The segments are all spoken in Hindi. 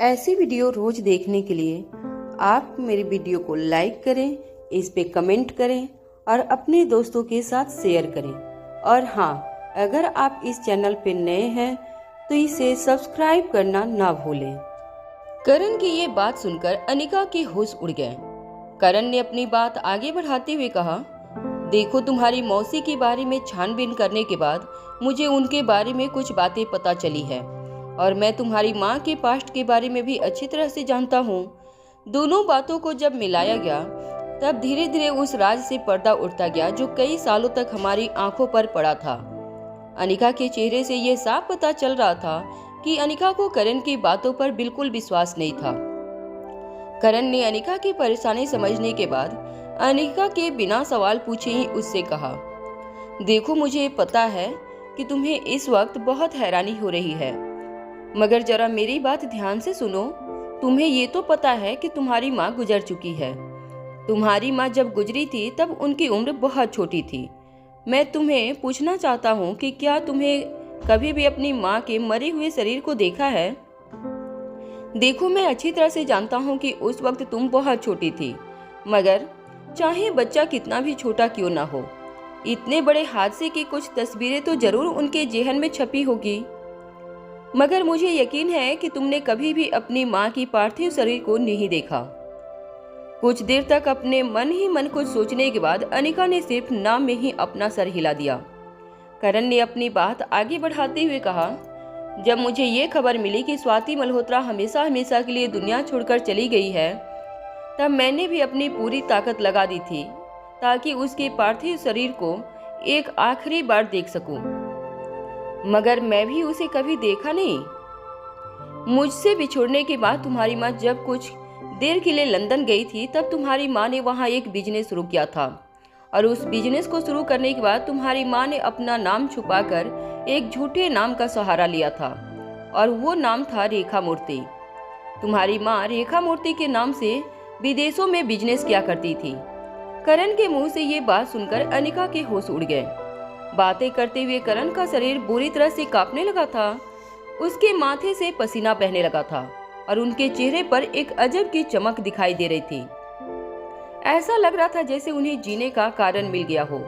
ऐसी वीडियो रोज देखने के लिए आप मेरे वीडियो को लाइक करें, इस पे कमेंट करें और अपने दोस्तों के साथ शेयर करें। और हाँ, अगर आप इस चैनल पे नए हैं तो इसे सब्सक्राइब करना ना भूलें। करण की ये बात सुनकर अनिका के होश उड़ गए। करण ने अपनी बात आगे बढ़ाते हुए कहा, देखो, तुम्हारी मौसी के बारे में छानबीन करने के बाद मुझे उनके बारे में कुछ बातें पता चली है और मैं तुम्हारी माँ के पास्ट के बारे में भी अच्छी तरह से जानता हूँ। दोनों बातों को जब मिलाया गया तब धीरे धीरे उस राज से पर्दा उठता गया जो कई सालों तक हमारी आंखों पर पड़ा था। अनिका के चेहरे से यह साफ पता चल रहा था कि अनिका को करण की बातों पर बिल्कुल विश्वास नहीं था। करण ने अनिका की परेशानी समझने के बाद अनिका के बिना सवाल पूछे ही उससे कहा, देखो, मुझे पता है कि तुम्हें इस वक्त बहुत हैरानी हो रही है, मगर जरा मेरी बात ध्यान से सुनो। तुम्हें ये तो पता है कि तुम्हारी माँ गुजर चुकी है। तुम्हारी माँ जब गुजरी थी तब उनकी उम्र बहुत छोटी थी। मैं तुम्हें पूछना चाहता हूँ कि क्या तुम्हें कभी भी अपनी माँ के मरे हुए शरीर को देखा है? देखो, मैं अच्छी तरह से जानता हूँ कि उस वक्त तुम बहुत छोटी थी, मगर चाहे बच्चा कितना भी छोटा क्यों ना हो, इतने बड़े हादसे की कुछ तस्वीरें तो जरूर उनके जेहन में छपी होगी। मगर मुझे यकीन है कि तुमने कभी भी अपनी माँ की पार्थिव शरीर को नहीं देखा। कुछ देर तक अपने मन ही मन को सोचने के बाद अनिका ने सिर्फ नाम में ही अपना सर हिला दिया। करण ने अपनी बात आगे बढ़ाते हुए कहा, जब मुझे ये खबर मिली कि स्वाति मल्होत्रा हमेशा हमेशा के लिए दुनिया छोड़कर चली गई है, तब मैंने भी अपनी पूरी ताकत लगा दी थी ताकि उसके पार्थिव शरीर को एक आखिरी बार देख सकूं। मगर मैं भी उसे कभी देखा नहीं। मुझसे बिछुड़ने के बाद तुम्हारी माँ जब कुछ देर के लिए लंदन गई थी तब तुम्हारी माँ ने वहाँ एक बिजनेस शुरू किया था और उस बिजनेस को शुरू करने के बाद तुम्हारी माँ ने अपना नाम छुपाकर एक झूठे नाम का सहारा लिया था और वो नाम था रेखा मूर्ति। तुम्हारी माँ रेखा मूर्ति के नाम से विदेशों में बिजनेस किया करती थी। करण के मुंह से ये बात सुनकर अनिका के होश उड़ गए। बातें करते हुए करण का शरीर बुरी तरह से कांपने लगा था। उसके माथे से पसीना बहने लगा था और उनके चेहरे पर एक अजब की चमक दिखाई दे रही थी। ऐसा लग रहा था जैसे उन्हें जीने का कारण मिल गया हो।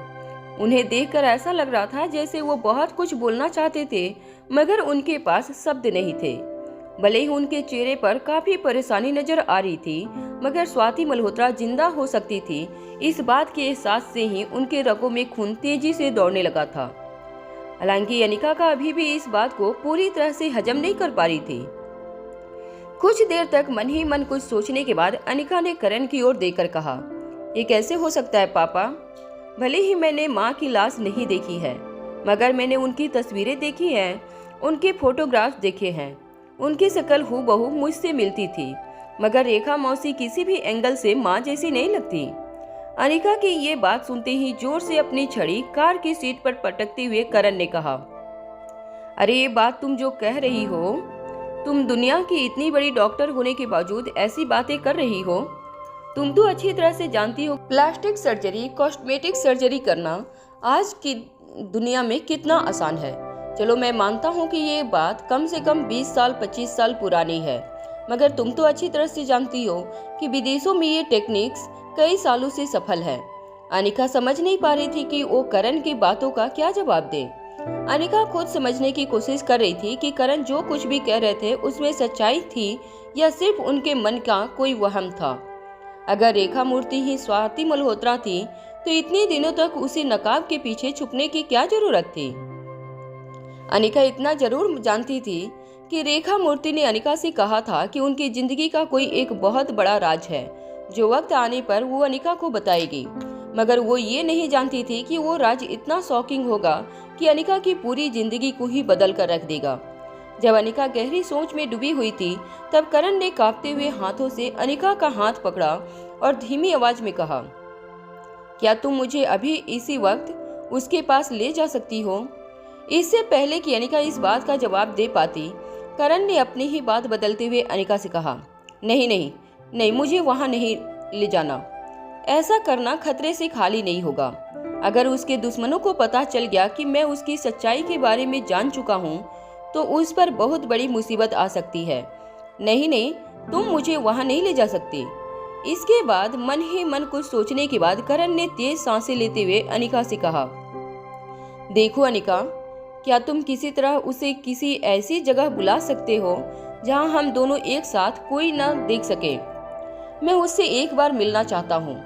उन्हें देखकर ऐसा लग रहा था जैसे वो बहुत कुछ बोलना चाहते थे, मगर उनके पास शब्द नहीं थे। भले ही उनके चेहरे पर काफी परेशानी नजर आ रही थी, मगर स्वाति मल्होत्रा जिंदा हो सकती थी, इस बात के एहसास से ही उनके रगों में खून तेजी से दौड़ने लगा था। हालांकि अनिका का अभी भी इस बात को पूरी तरह से हजम नहीं कर पा रही थी। कुछ देर तक मन ही मन कुछ सोचने के बाद अनिका ने करण की ओर देखकर कहा, ये कैसे हो सकता है पापा? भले ही मैंने माँ की लाश नहीं देखी है, मगर मैंने उनकी तस्वीरें देखी हैं, उनके फोटोग्राफ्स देखे हैं। उनकी शक्ल हूबहू मुझसे मिलती थी, मगर रेखा मौसी किसी भी एंगल से माँ जैसी नहीं लगती। अनिका की ये बात सुनते ही जोर से अपनी छड़ी कार की सीट पर पटकते हुए करण ने कहा, अरे ये बात तुम जो कह रही हो, तुम दुनिया की इतनी बड़ी डॉक्टर होने के बावजूद ऐसी बातें कर रही हो। तुम तो अच्छी तरह से जानती हो प्लास्टिक सर्जरी, कॉस्मेटिक सर्जरी करना आज की दुनिया में कितना आसान है। चलो, मैं मानता हूँ कि ये बात कम से कम 20 साल 25 साल पुरानी है, मगर तुम तो अच्छी तरह से जानती हो कि विदेशों में ये टेक्निक्स कई सालों से सफल है। अनिका समझ नहीं पा रही थी कि वो करण की बातों का क्या जवाब दे। अनिका खुद समझने की कोशिश कर रही थी कि करण जो कुछ भी कह रहे थे उसमें सच्चाई थी या सिर्फ उनके मन का कोई वहम था। अगर रेखा मूर्ति ही स्वाति मल्होत्रा थी तो इतने दिनों तक उसे नकाब के पीछे छुपने की क्या जरूरत थी? अनिका इतना जरूर जानती थी कि रेखा मूर्ति ने अनिका से कहा था कि उनकी जिंदगी का कोई एक बहुत बड़ा राज है जो वक्त आने पर वो अनिका को बताएगी, मगर वो ये नहीं जानती थी कि वो राज इतना शॉकिंग होगा कि अनिका की पूरी जिंदगी को ही बदल कर रख देगा। जब अनिका गहरी सोच में डूबी हुई थी तब करण ने कांपते हुए हाथों से अनिका का हाथ पकड़ा और धीमी आवाज में कहा, क्या तुम मुझे अभी इसी वक्त उसके पास ले जा सकती हो? इससे पहले कि अनिका इस बात का जवाब दे पाती, करण ने अपनी ही बात बदलते हुए अनिका से कहा, नहीं नहीं नहीं, मुझे वहां नहीं ले जाना। ऐसा करना खतरे से खाली नहीं होगा। अगर उसके दुश्मनों को पता चल गया कि मैं उसकी सच्चाई के बारे में जान चुका हूँ तो उस पर बहुत बड़ी मुसीबत आ सकती है। नहीं नहीं, तुम मुझे वहां नहीं ले जा सकते। इसके बाद मन ही मन कुछ सोचने के बाद करण ने तेज सांसें लेते हुए अनिका से कहा, देखो अनिका, क्या तुम किसी तरह उसे किसी ऐसी जगह बुला सकते हो जहां हम दोनों एक साथ कोई न देख सके? मैं उससे एक बार मिलना चाहता हूँ।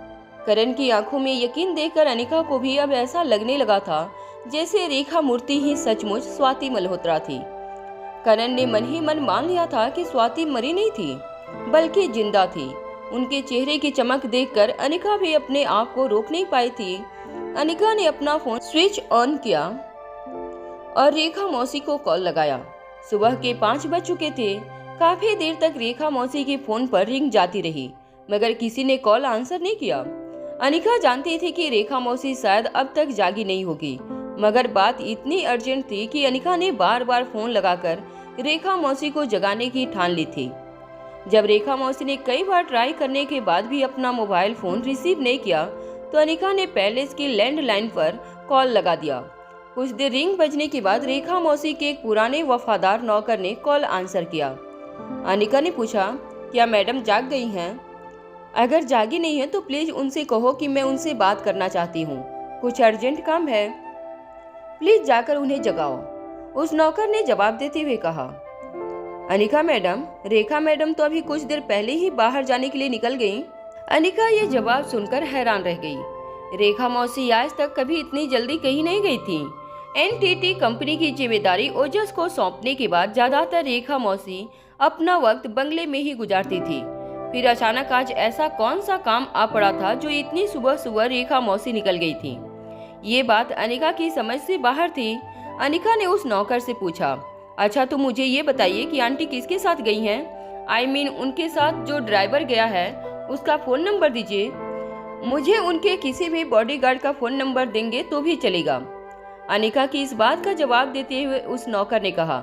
करण की आंखों में यकीन देखकर अनिका को भी अब ऐसा लगने लगा था जैसे रेखा मूर्ति ही सचमुच स्वाति मल्होत्रा थी। करण ने मन ही मन मान लिया था कि स्वाति मरी नहीं थी बल्कि जिंदा थी। उनके चेहरे की चमक देखकर अनिका भी अपने आप को रोक नहीं पाई थी। अनिका ने अपना फोन स्विच ऑन किया और रेखा मौसी को कॉल लगाया। सुबह के 5 बज चुके थे। काफी देर तक रेखा मौसी के फोन पर रिंग जाती रही मगर किसी ने कॉल आंसर नहीं किया। अनिका जानती थी कि रेखा मौसी शायद अब तक जागी नहीं होगी, मगर बात इतनी अर्जेंट थी कि अनिका ने बार बार फोन लगाकर रेखा मौसी को जगाने की ठान ली थी। जब रेखा मौसी ने कई बार ट्राई करने के बाद भी अपना मोबाइल फोन रिसीव नहीं किया तो अनिका ने पैलेस की लैंडलाइन पर कॉल लगा दिया। कुछ देर रिंग बजने के बाद रेखा मौसी के एक पुराने वफादार नौकर ने कॉल आंसर किया। अनिका ने पूछा, क्या मैडम जाग गई हैं? अगर जागी नहीं है तो प्लीज उनसे कहो कि मैं उनसे बात करना चाहती हूँ, कुछ अर्जेंट काम है, प्लीज जाकर उन्हें जगाओ, उस नौकर ने जवाब देते हुए कहा। अनिका मैडम, रेखा मैडम तो अभी कुछ देर पहले ही बाहर जाने के लिए निकल गईं। अनिका ये जवाब सुनकर हैरान रह गई। रेखा मौसी आज तक कभी इतनी जल्दी कहीं नहीं गई थी। एनटीटी कंपनी की जिम्मेदारी ओजस को सौंपने के बाद ज्यादातर रेखा मौसी अपना वक्त बंगले में ही गुजारती थी। फिर अचानक आज ऐसा कौन सा काम आ पड़ा था जो इतनी सुबह सुबह रेखा मौसी निकल गई थी? ये बात अनिका की समझ से बाहर थी। अनिका ने उस नौकर से पूछा, अच्छा तो मुझे ये बताइए कि आंटी किसके साथ गई हैं? आई मीन उनके साथ जो ड्राइवर गया है उसका फोन नंबर दीजिए। मुझे उनके किसी भी बॉडीगार्ड का फोन नंबर देंगे तो भी चलेगा। अनिका की इस बात का जवाब देते हुए उस नौकर ने कहा,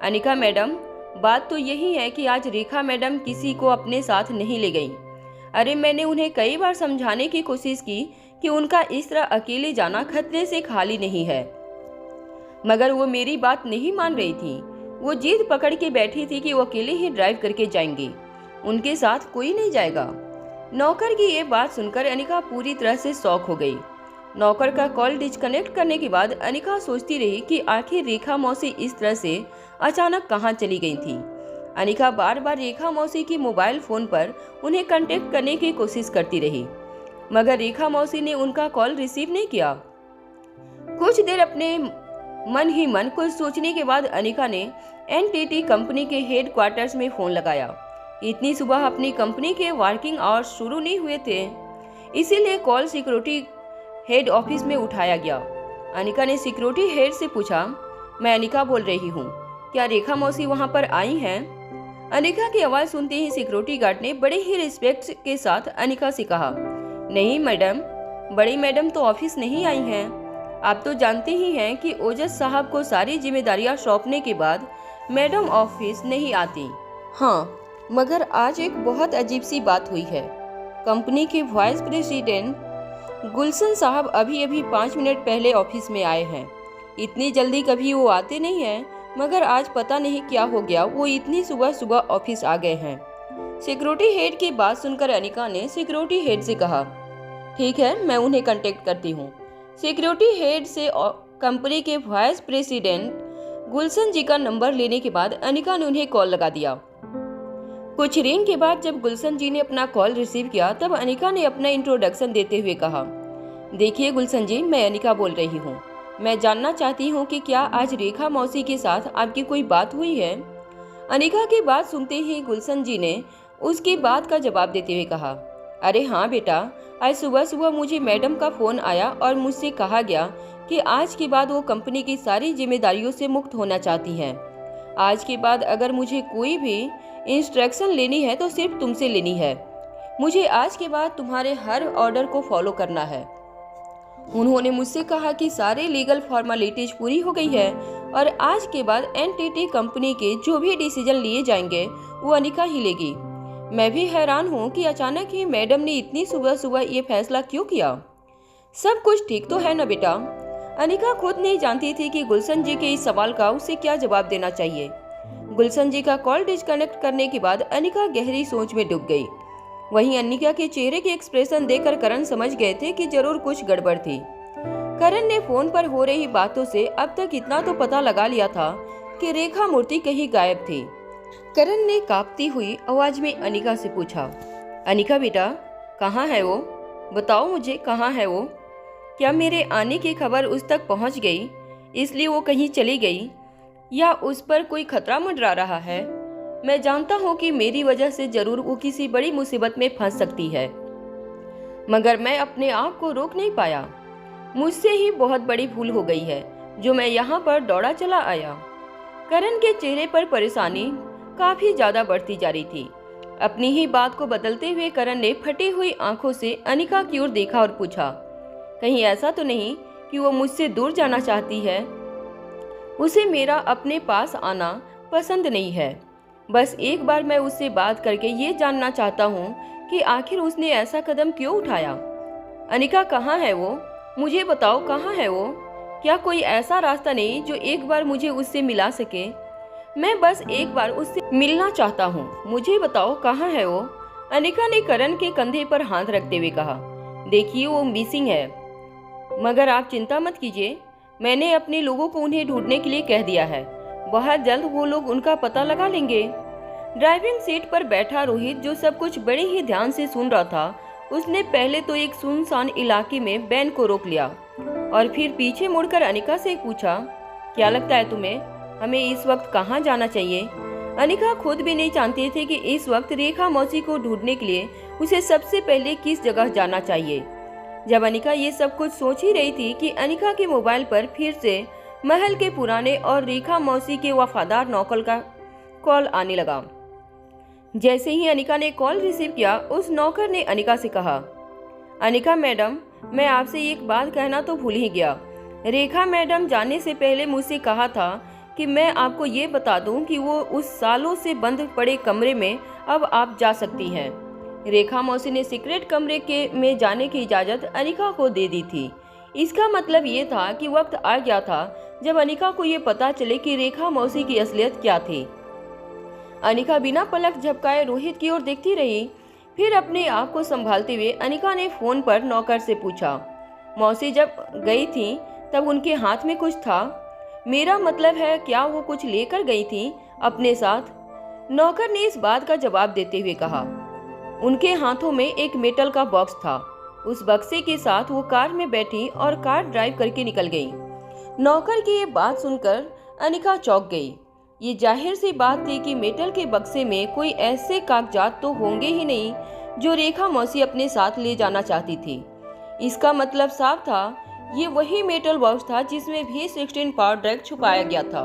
अनिका मैडम, बात तो यही है कि आज रेखा मैडम किसी को अपने साथ नहीं ले गई। अरे मैंने उन्हें कई बार समझाने की कोशिश की कि उनका इस तरह अकेले जाना खतरे से खाली नहीं है, मगर वो मेरी बात नहीं मान रही थी। वो जिद पकड़ के बैठी थी कि वो अकेले ही ड्राइव करके जाएंगे, उनके साथ कोई नहीं जाएगा। नौकर की ये बात सुनकर अनिका पूरी तरह से शॉक हो गई। नौकर का कॉल डिस्कनेक्ट करने के बाद अनिका सोचती रही कि आखिर रेखा मौसी इस तरह से अचानक कहां चली गई थी। अनिका बार बार रेखा मौसी की मोबाइल फोन पर उन्हें कांटेक्ट करने की कोशिश करती रही, मगर रेखा मौसी ने उनका कॉल रिसीव नहीं किया। कुछ देर अपने मन ही मन कुछ सोचने के बाद अनिका ने एनटीटी कंपनी के हेड क्वार्टर्स में फोन लगाया। इतनी सुबह अपनी कंपनी के वर्किंग आवर्स शुरू नहीं हुए थे, इसीलिए कॉल सिक्योरिटी हेड ऑफिस में उठाया गया। अनिका ने सिक्योरिटी हेड से पूछा, मैं अनिका बोल रही हूँ, क्या रेखा मौसी वहाँ पर आई हैं? अनिका की आवाज़ सुनते ही सिक्योरिटी गार्ड ने बड़े ही रिस्पेक्ट के साथ अनिका से कहा, नहीं मैडम, बड़ी मैडम तो ऑफिस नहीं आई हैं। आप तो जानते ही हैं कि ओजस साहब को सारी जिम्मेदारियां सौंपने के बाद मैडम ऑफिस नहीं आती। हाँ, मगर आज एक बहुत अजीब सी बात हुई है। कंपनी के वाइस प्रेसिडेंट गुलशन साहब अभी अभी 5 मिनट पहले ऑफिस में आए हैं। इतनी जल्दी कभी वो आते नहीं हैं, मगर आज पता नहीं क्या हो गया, वो इतनी सुबह सुबह ऑफिस आ गए हैं। सिक्योरिटी हेड की बात सुनकर अनिका ने सिक्योरिटी हेड से कहा, ठीक है, मैं उन्हें कांटेक्ट करती हूँ। सिक्योरिटी हेड से कंपनी के वाइस प्रेसिडेंट गुलशन जी का नंबर लेने के बाद अनिका ने उन्हें कॉल लगा दिया। कुछ रिंग के बाद जब गुलशन जी ने अपना कॉल रिसीव किया तब अनिका ने अपना इंट्रोडक्शन देते हुए कहा, देखिए गुलशन जी, मैं अनिका बोल रही हूँ। मैं जानना चाहती हूँ कि क्या आज रेखा मौसी के साथ आपकी कोई बात हुई है? अनिका की बात सुनते ही गुलशन जी ने उसकी बात का जवाब देते हुए कहा, अरे हाँ बेटा, आज सुबह सुबह मुझे मैडम का फोन आया और मुझसे कहा गया कि आज के बाद वो कंपनी की सारी जिम्मेदारियों से मुक्त होना चाहती हैं। आज के बाद अगर मुझे कोई भी इंस्ट्रक्शन लेनी है तो सिर्फ तुमसे लेनी है। मुझे आज के बाद तुम्हारे हर ऑर्डर को फॉलो करना है। उन्होंने मुझसे कहा कि सारे लीगल फॉर्मेलिटीज पूरी हो गई है और आज के बाद एनटीटी कंपनी के जो भी डिसीजन लिए जाएंगे वो अनिका ही लेगी। मैं भी हैरान हूँ कि अचानक ही मैडम ने इतनी सुबह सुबह ये फैसला क्यों किया। सब कुछ ठीक तो है ना बेटा? अनिका खुद नहीं जानती थी कि गुलशन जी के इस सवाल का उसे क्या जवाब देना चाहिए। गुलशन जी का कॉल डिस्कनेक्ट करने के बाद अनिका गहरी सोच में डूब गई। वहीं अनिका के चेहरे के एक्सप्रेशन देखकर करण समझ गए थे कि जरूर कुछ गड़बड़ थी। करण ने फोन पर हो रही बातों से अब तक इतना तो पता लगा लिया था कि रेखा मूर्ति कहीं गायब थी। करण ने कांपती हुई आवाज में अनिका से पूछा, अनिका बेटा कहाँ है वो? बताओ मुझे कहाँ है वो? क्या मेरे आने की खबर उस तक पहुँच गई इसलिए वो कहीं चली गई, या उस पर कोई खतरा मंडरा रहा है? मैं जानता हूँ कि मेरी वजह से जरूर वो किसी बड़ी मुसीबत में फंस सकती है, मगर मैं अपने आप को रोक नहीं पाया। मुझसे ही बहुत बड़ी भूल हो गई है जो मैं यहाँ पर दौड़ा चला आया। करण के चेहरे पर परेशानी काफी ज्यादा बढ़ती जा रही थी। अपनी ही बात को बदलते हुए करण ने फटी हुई आंखों से अनिका की ओर देखा और पूछा, कहीं ऐसा तो नहीं कि वो मुझसे दूर जाना चाहती है? उसे मेरा अपने पास आना पसंद नहीं है। बस एक बार मैं उससे बात करके ये जानना चाहता हूँ कि आखिर उसने ऐसा कदम क्यों उठाया। अनिका कहाँ है वो? मुझे बताओ कहाँ है वो? क्या कोई ऐसा रास्ता नहीं जो एक बार मुझे उससे मिला सके? मैं बस एक बार उससे मिलना चाहता हूँ, मुझे बताओ कहाँ है वो? अनिका ने करण के कंधे पर हाथ रखते हुए कहा, देखिए वो मिसिंग है, मगर आप चिंता मत कीजिए, मैंने अपने लोगों को उन्हें ढूंढने के लिए कह दिया है। बहुत जल्द वो लोग उनका पता लगा लेंगे। ड्राइविंग सीट पर बैठा रोहित, जो सब कुछ बड़े ही ध्यान से सुन रहा था, उसने पहले तो एक सुनसान इलाके में वैन को रोक लिया और फिर पीछे मुड़कर अनिका से पूछा, क्या लगता है तुम्हें, हमें इस वक्त कहाँ जाना चाहिए? अनिका खुद भी नहीं जानती थी कि इस वक्त रेखा मौसी को ढूंढने के लिए उसे सबसे पहले किस जगह जाना चाहिए। जब अनिका ये सब कुछ सोच ही रही थी कि अनिका के मोबाइल पर फिर से महल के पुराने और रेखा मौसी के वफादार नौकर का कॉल आने लगा। जैसे ही अनिका ने कॉल रिसीव किया, उस नौकर ने अनिका से कहा, अनिका मैडम, मैं आपसे एक बात कहना तो भूल ही गया। रेखा मैडम जाने से पहले मुझसे कहा था कि मैं आपको ये बता दूं कि वो उस सालों से बंद पड़े कमरे में अब आप जा सकती हैं। रेखा मौसी ने सीक्रेट कमरे में जाने की इजाज़त अनिका को दे दी थी। इसका मतलब ये था कि वक्त आ गया था जब अनिका को ये पता चले कि रेखा मौसी की असलियत क्या थी। अनिका बिना पलक झपकाए रोहित की ओर देखती रही। फिर अपने आप को संभालते हुए अनिका ने फोन पर नौकर से पूछा, मौसी जब गई थी तब उनके हाथ में कुछ था? मेरा मतलब है क्या वो कुछ लेकर गई थी अपने साथ? नौकर ने इस बात का जवाब देते हुए कहा, उनके हाथों में एक मेटल का बॉक्स था। उस बक्से के साथ वो कार में बैठी और कार ड्राइव करके निकल गई। नौकर की ये बात सुनकर अनिका चौंक गई। ये जाहिर सी बात थी कि मेटल के बक्से में कोई ऐसे कागजात तो होंगे ही नहीं जो रेखा मौसी अपने साथ ले जाना चाहती थी। इसका मतलब साफ था, ये वही मेटल बॉक्स था जिसमें V16 पावर ड्रग छुपाया गया था।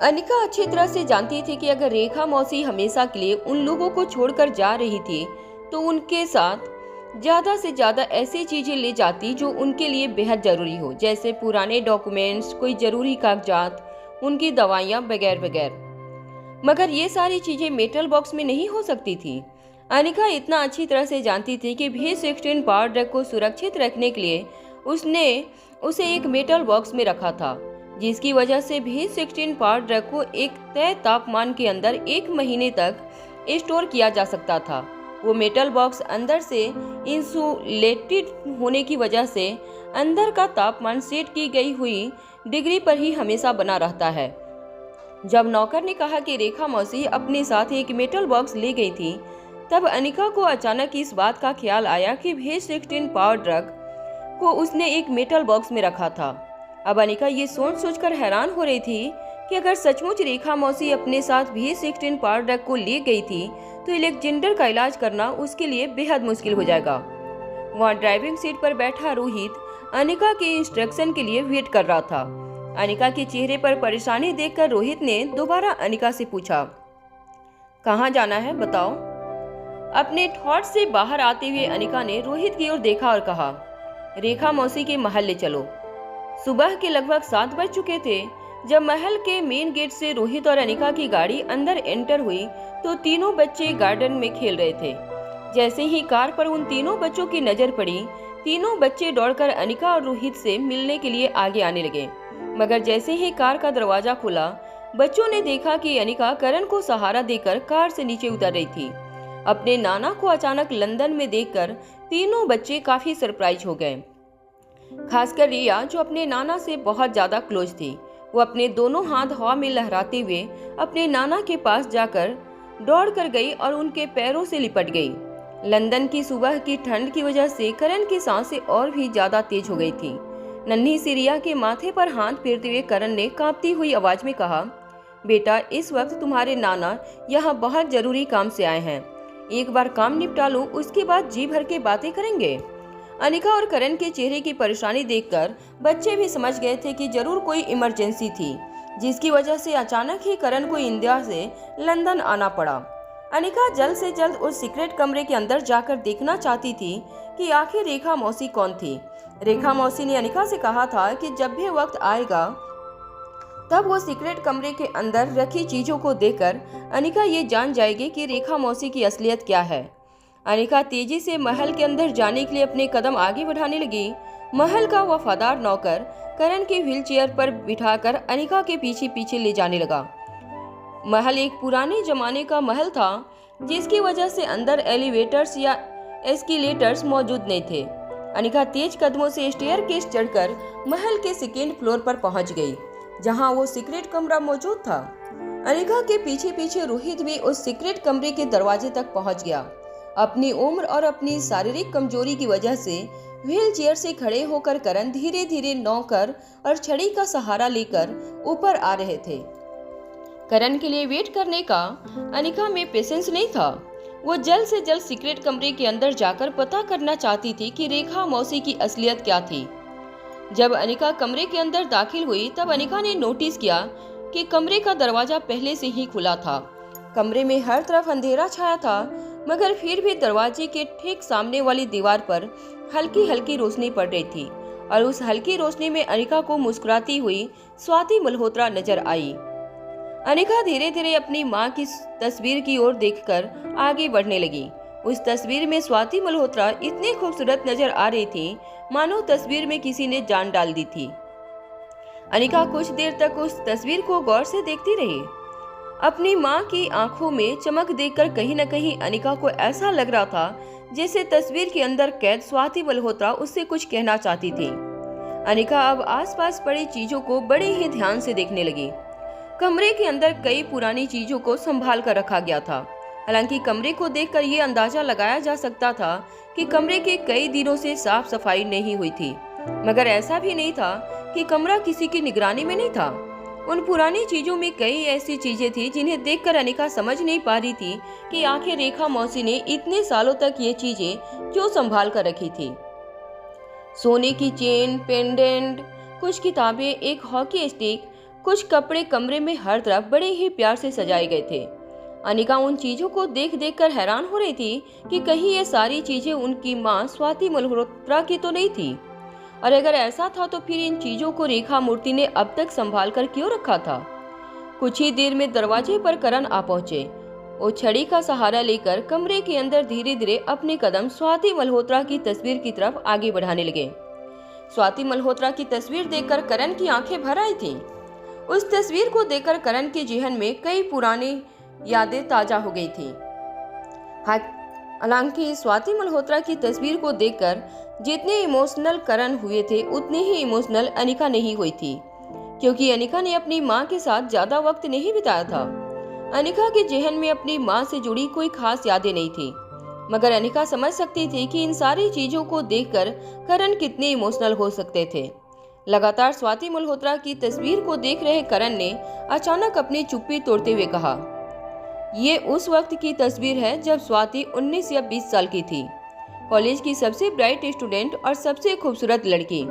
अनिका अच्छी तरह से जानती थी कि अगर रेखा मौसी हमेशा के लिए उन लोगों को छोड़कर जा रही थी तो उनके साथ ज्यादा से ज्यादा ऐसी चीजें ले जाती जो उनके लिए बेहद जरूरी हो, जैसे पुराने डॉक्यूमेंट्स, कोई जरूरी कागजात, उनकी दवाइयाँ वगैरह वगैरह। मगर ये सारी चीजें मेटल बॉक्स में नहीं हो सकती थी। अनिका इतना अच्छी तरह से जानती थी कि V16 पावर ड्रग को सुरक्षित रखने के लिए उसने उसे एक मेटल बॉक्स में रखा था, जिसकी वजह से V16 पावर ड्रग को एक तय तापमान के अंदर 1 महीने तक स्टोर किया जा सकता था। वो मेटल बॉक्स अंदर से इंसुलेटेड होने की वजह से अंदर का तापमान सेट की गई हुई डिग्री पर ही हमेशा बना रहता है। जब नौकर ने कहा कि रेखा मौसी अपने साथ एक मेटल बॉक्स ले गई थी, तब अनिका को अचानक इस बात का ख्याल आया कि V16 पावर ड्रग को उसने एक मेटल बॉक्स में रखा था। अब अनिका ये सोचकर हैरान हो रही थी कि अगर सचमुच रेखा मौसी अपने साथ V16 पावर ड्रग को ले गई थी तो एलेक्जेंडर का इलाज करना उसके लिए बेहद मुश्किल हो जाएगा। वहाँ ड्राइविंग सीट पर बैठा रोहित अनिका के इंस्ट्रक्शन के लिए वेट कर रहा था। अनिका के चेहरे पर परेशानी देखकर रोहित ने दोबारा अनिका से पूछा, कहाँ जाना है बताओ? अपने थॉट से बाहर आते हुए अनिका ने रोहित की ओर देखा और कहा, रेखा मौसी के महल ले चलो। सुबह के लगभग 7 बज चुके थे। जब महल के मेन गेट से रोहित और अनिका की गाड़ी अंदर एंटर हुई तो तीनों बच्चे गार्डन में खेल रहे थे। जैसे ही कार पर उन तीनों बच्चों की नजर पड़ी, तीनों बच्चे दौड़कर अनिका और रोहित से मिलने के लिए आगे आने लगे। मगर जैसे ही कार का दरवाजा खुला, बच्चों ने देखा कि अनिका करण को सहारा देकर कार से नीचे उतर रही थी। अपने नाना को अचानक लंदन में देखकर तीनों बच्चे काफी सरप्राइज हो गए। खासकर रिया, जो अपने नाना से बहुत ज्यादा क्लोज थी। वो अपने दोनों हाथ हवा में लहराते हुए अपने नाना के पास जाकर दौड़ कर गई और उनके पैरों से लिपट गई। लंदन की सुबह की ठंड की वजह से करण की सांसें और भी ज्यादा तेज हो गई थी। नन्ही सी रिया के माथे पर हाथ फेरते हुए करण ने कांपती हुई आवाज में कहा, बेटा, इस वक्त तुम्हारे नाना यहाँ बहुत जरूरी काम से आए हैं। एक बार काम निपटा लो, उसके बाद जी भर के बातें करेंगे। अनिका और करण के चेहरे की परेशानी देखकर बच्चे भी समझ गए थे कि जरूर कोई इमरजेंसी थी, जिसकी वजह से अचानक ही करण को इंडिया से लंदन आना पड़ा। अनिका जल्द से जल्द उस सीक्रेट कमरे के अंदर जाकर देखना चाहती थी कि आखिर रेखा मौसी कौन थी। रेखा मौसी ने अनिका से कहा था कि जब भी वक्त आएगा तब वो सीक्रेट कमरे के अंदर रखी चीजों को देखकर अनिका ये जान जाएगी कि रेखा मौसी की असलियत क्या है। अनिका तेजी से महल के अंदर जाने के लिए अपने कदम आगे बढ़ाने लगी। महल का वफादार नौकर करण के व्हीलचेयर पर बिठाकर अनिका के पीछे पीछे ले जाने लगा। महल एक पुराने जमाने का महल था, जिसकी वजह से अंदर एलिवेटर्स या एस्केलेटर्स मौजूद नहीं थे। अनिका तेज कदमों से स्टेयरकेस चढ़कर महल के सेकेंड फ्लोर पर पहुंच गई, जहां वो सीक्रेट कमरा मौजूद था। अनिका के पीछे पीछे रोहित भी उस सीक्रेट कमरे के दरवाजे तक पहुंच गया। अपनी उम्र और अपनी शारीरिक कमजोरी की वजह से व्हील चेयर से खड़े होकर करण धीरे धीरे नौकर और छड़ी का सहारा लेकर ऊपर आ रहे थे। करण के लिए वेट करने का अनिका में पेशेंस नहीं था। वो जल्द से जल्द सीक्रेट कमरे के अंदर जाकर पता करना चाहती थी कि रेखा मौसी की असलियत क्या थी। जब अनिका कमरे के अंदर दाखिल हुई तब अनिका ने नोटिस किया कि कमरे का दरवाजा पहले से ही खुला था। कमरे में हर तरफ अंधेरा छाया था, मगर फिर भी दरवाजे के ठीक सामने वाली दीवार पर हल्की हल्की रोशनी पड़ रही थी और उस हल्की रोशनी में अनिका को मुस्कुराती हुई स्वाति मल्होत्रा नजर आई। अनिका धीरे धीरे अपनी माँ की तस्वीर की ओर देखकर आगे बढ़ने लगी। उस तस्वीर में स्वाति मल्होत्रा इतनी खूबसूरत नजर आ रही थी मानो तस्वीर में किसी ने जान डाल दी थी। अनिका कुछ देर तक उस तस्वीर को गौर से देखती रही। अपनी माँ की आंखों में चमक देखकर कहीं न कहीं अनिका को ऐसा लग रहा था जैसे तस्वीर के अंदर कैद स्वाति मल्होत्रा उससे कुछ कहना चाहती थी। अनिका अब आसपास पड़ी चीजों को बड़े ही ध्यान से देखने लगी। कमरे के अंदर कई पुरानी चीजों को संभाल कर रखा गया था। हालांकि कमरे को देखकर ये अंदाजा लगाया जा सकता था कि कमरे के कई दिनों से साफ सफाई नहीं हुई थी, मगर ऐसा भी नहीं था कि कमरा किसी की निगरानी में नहीं था। उन पुरानी चीजों में कई ऐसी चीजें थी जिन्हें देखकर अनिका समझ नहीं पा रही थी कि आखिर रेखा मौसी ने इतने सालों तक ये चीजें क्यों संभाल कर रखी थी। सोने की चेन, पेंडेंट, कुछ किताबें, एक हॉकी स्टिक, कुछ कपड़े कमरे में हर तरफ बड़े ही प्यार से सजाए गए थे। अनिका उन चीजों को देख देख कर हैरान हो रही थी कि कहीं ये सारी चीजें उनकी माँ स्वाति मल्होत्रा की तो नहीं थी, और अगर ऐसा था तो फिर इन चीजों को रेखा मूर्ति ने अब तक संभाल कर क्यों रखा था। कुछ ही देर में दरवाजे पर करण आ पहुंचे। वो छड़ी का सहारा लेकर कमरे के अंदर धीरे धीरे अपने कदम स्वाति मल्होत्रा की तस्वीर की तरफ आगे बढ़ाने लगे। स्वाति मल्होत्रा की तस्वीर देखकर करण की आंखें भर आई थी। उस तस्वीर को देखकर करण के जहन में कई पुरानी यादें ताजा हो गई थी। हालांकि स्वाति मल्होत्रा की तस्वीर को देखकर जितने इमोशनल करण हुए थे उतने ही इमोशनल अनिका नहीं हुई थी, क्योंकि अनिका ने अपनी माँ के साथ ज्यादा वक्त नहीं बिताया था। अनिका के जहन में अपनी माँ से जुड़ी कोई खास यादें नहीं थी, मगर अनिका समझ सकती थी कि इन सारी चीजों को देखकर करण कितने इमोशनल हो सकते थे। लगातार स्वाति मल्होत्रा की तस्वीर को देख रहे करण ने अचानक अपनी चुप्पी तोड़ते हुए कहा, ये उस वक्त की तस्वीर है जब स्वाति 19 या 20 साल की थी, कॉलेज की सबसे ब्राइट स्टूडेंट और सबसे खूबसूरत लड़की।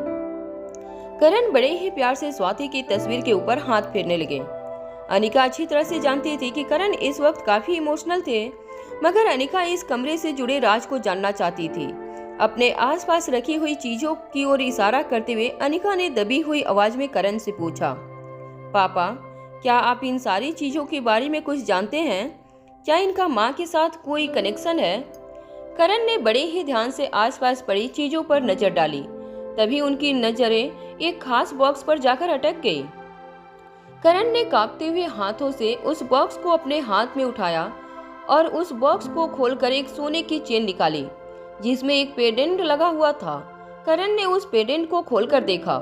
करण बड़े ही प्यार से स्वाति की तस्वीर के ऊपर हाथ फेरने लगे। अनिका अच्छी तरह से जानती थी कि करण इस वक्त काफी इमोशनल थे, मगर अनिका इस कमरे से जुड़े राज को जानना चाहती थी। अपने आसपास रखी हुई चीजों की ओर इशारा करते हुए अनिका ने दबी हुई आवाज में करण से पूछा, पापा, क्या आप इन सारी चीजों के बारे में कुछ जानते हैं? क्या इनका माँ के साथ कोई कनेक्शन है? करण ने बड़े ही ध्यान से आसपास पड़ी चीजों पर नजर डाली। तभी उनकी नजरें एक खास बॉक्स पर जाकर अटक गई। करण ने कांपते हुए हाथों से उस बॉक्स को अपने हाथ में उठाया और उस बॉक्स को खोलकर एक सोने की चेन निकाली जिसमें एक पेंडेंट लगा हुआ था। करण ने उस पेंडेंट को खोलकर देखा।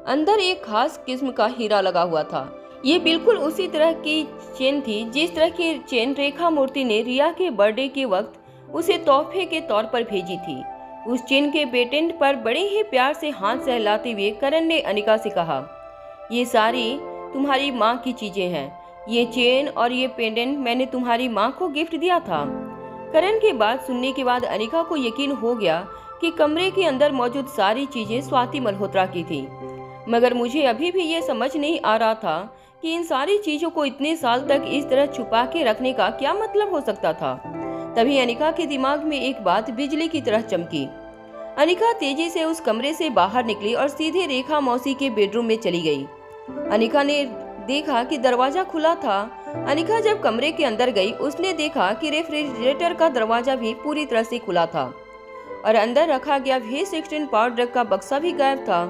अंदर एक खास किस्म का हीरा लगा हुआ था। ये बिल्कुल उसी तरह की चेन थी जिस तरह की चेन रेखा मूर्ति ने रिया के बर्थडे के वक्त उसे तोहफे के तौर पर भेजी थी। उस चेन के पेंडेंट पर बड़े ही प्यार से हाथ सहलाते हुए करण ने अनिका से कहा, ये सारी तुम्हारी माँ की चीजें हैं। ये चेन और ये पेंडेंट मैंने तुम्हारी माँ को गिफ्ट दिया था। करण की बात सुनने के बाद अनिका को यकीन हो गया कि कमरे के अंदर मौजूद सारी चीजें स्वाति मल्होत्रा की थी। मगर मुझे अभी भी ये समझ नहीं आ रहा था कि इन सारी चीजों को इतने साल तक इस तरह छुपा के रखने का क्या मतलब हो सकता था। तभी अनिका के दिमाग में एक बात बिजली की तरह चमकी। अनिका तेजी से उस कमरे से बाहर निकली और सीधे रेखा मौसी के बेडरूम में चली गई। अनिका ने देखा कि दरवाजा खुला था। अनिका जब कमरे के अंदर गई, उसने देखा कि रेफ्रिजरेटर का दरवाजा भी पूरी तरह से खुला था और अंदर रखा गया V16 पाउडर ड्रग का बक्सा भी गायब था।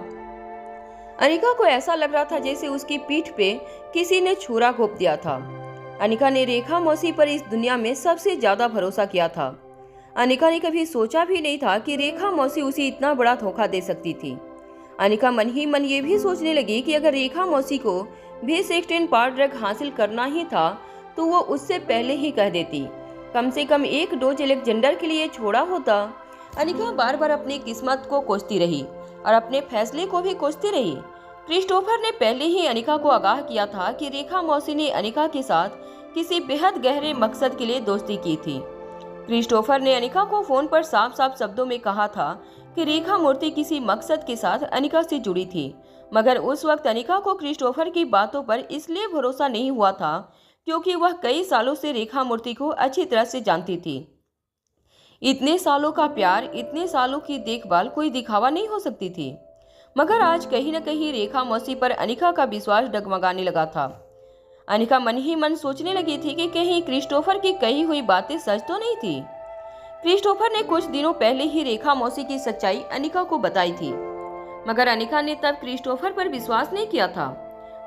अनिका को ऐसा लग रहा था जैसे उसकी पीठ पे किसी ने छुरा घोंप दिया था। अनिका ने रेखा मौसी पर इस दुनिया में सबसे ज्यादा भरोसा किया था। अनिका ने कभी सोचा भी नहीं था कि रेखा मौसी उसे इतना बड़ा धोखा दे सकती थी। अनिका मन ही मन ये भी सोचने लगी कि अगर रेखा मौसी को V16 पाउडर ड्रग हासिल करना ही था तो वो उससे पहले ही कह देती। कम से कम एक डोज अलेक्जेंडर के लिए छोड़ा होता। अनिका बार बार अपनी किस्मत को कोसती रही और अपने फैसले को भी कोसती रही। क्रिस्टोफर ने पहले ही अनिका को आगाह किया था कि रेखा मौसी ने अनिका के साथ किसी बेहद गहरे मकसद के लिए दोस्ती की थी। क्रिस्टोफर ने अनिका को फोन पर साफ साफ शब्दों में कहा था कि रेखा मूर्ति किसी मकसद के साथ अनिका से जुड़ी थी। मगर उस वक्त अनिका को क्रिस्टोफर की बातों पर इसलिए भरोसा नहीं हुआ था क्योंकि वह कई सालों से रेखा मूर्ति को अच्छी तरह से जानती थी। इतने सालों का प्यार, इतने सालों की देखभाल कोई दिखावा नहीं हो सकती थी। मगर आज कहीं न कहीं रेखा मौसी पर अनिका का विश्वास डगमगाने लगा था। अनिका मन ही मन सोचने लगी थी कि कहीं क्रिस्टोफर की कही हुई बातें सच तो नहीं थी। क्रिस्टोफर ने कुछ दिनों पहले ही रेखा मौसी की सच्चाई अनिका को बताई थी, मगर अनिका ने तब क्रिस्टोफर पर विश्वास नहीं किया था।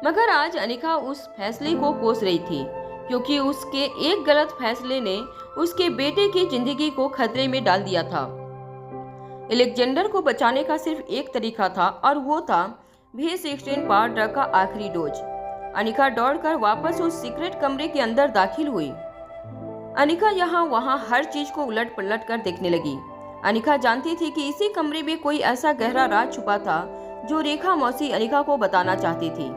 मगर आज अनिका उस फैसले को कोस रही थी क्योंकि उसके एक गलत फैसले ने उसके बेटे की जिंदगी को खतरे में डाल दिया था। अलेक्जेंडर को बचाने का सिर्फ एक तरीका था और वो था V16 पाउडर ड्रग का आखिरी डोज। अनिका दौड़कर वापस उस सीक्रेट कमरे के अंदर दाखिल हुई। अनिका यहाँ वहाँ हर चीज को उलट पलट कर देखने लगी। अनिका जानती थी कि इसी कमरे में कोई ऐसा गहरा राज छुपा था जो रेखा मौसी अनिका को बताना चाहती थी।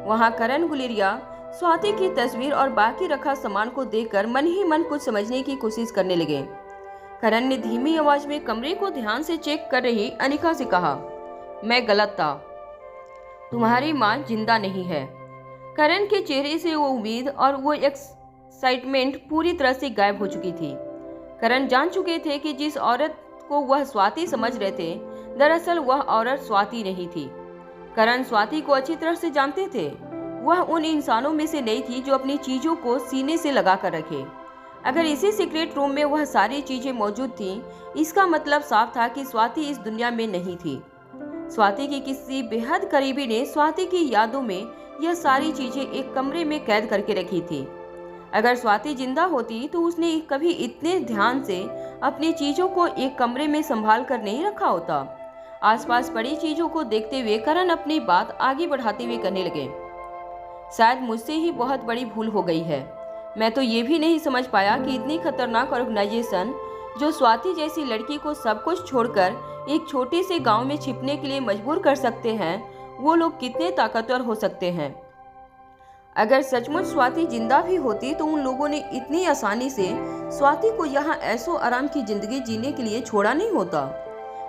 वहाँ करण गुलेरिया स्वाति की तस्वीर और बाकी रखा सामान को देखकर मन ही मन कुछ समझने की कोशिश करने लगे। करण ने धीमी आवाज में कमरे को ध्यान से चेक कर रही अनिका से कहा, मैं गलत था, तुम्हारी माँ जिंदा नहीं है। करण के चेहरे से वो उम्मीद और वो एक्साइटमेंट पूरी तरह से गायब हो चुकी थी। करण जान चुके थे कि जिस औरत को वह स्वाति समझ रहे थे, दरअसल वह औरत स्वाति नहीं थी। करण स्वाति को अच्छी तरह से जानते थे। वह उन इंसानों में से नहीं थी जो अपनी चीजों को सीने से लगा कर रखे। अगर इसी सीक्रेट रूम में वह सारी चीजें मौजूद थीं, इसका मतलब साफ था कि स्वाति इस दुनिया में नहीं थी। स्वाति की किसी बेहद करीबी ने स्वाति की यादों में यह सारी चीजें एक कमरे में कैद करके रखी थी। अगर स्वाति जिंदा होती तो उसने कभी इतने ध्यान से अपनी चीजों को एक कमरे में संभाल कर नहीं रखा होता। आसपास पड़ी चीजों को देखते हुए करण अपनी बात आगे बढ़ाते हुए कहने लगे, शायद मुझसे ही बहुत बड़ी भूल हो गई है। मैं तो ये भी नहीं समझ पाया कि इतनी खतरनाक ऑर्गेनाइजेशन जो स्वाति जैसी लड़की को सब कुछ छोड़कर एक छोटे से गांव में छिपने के लिए मजबूर कर सकते हैं, वो लोग कितने ताकतवर हो सकते हैं। अगर सचमुच स्वाति जिंदा भी होती तो उन लोगों ने इतनी आसानी से स्वाति को यहाँ ऐसो आराम की जिंदगी जीने के लिए छोड़ा नहीं होता।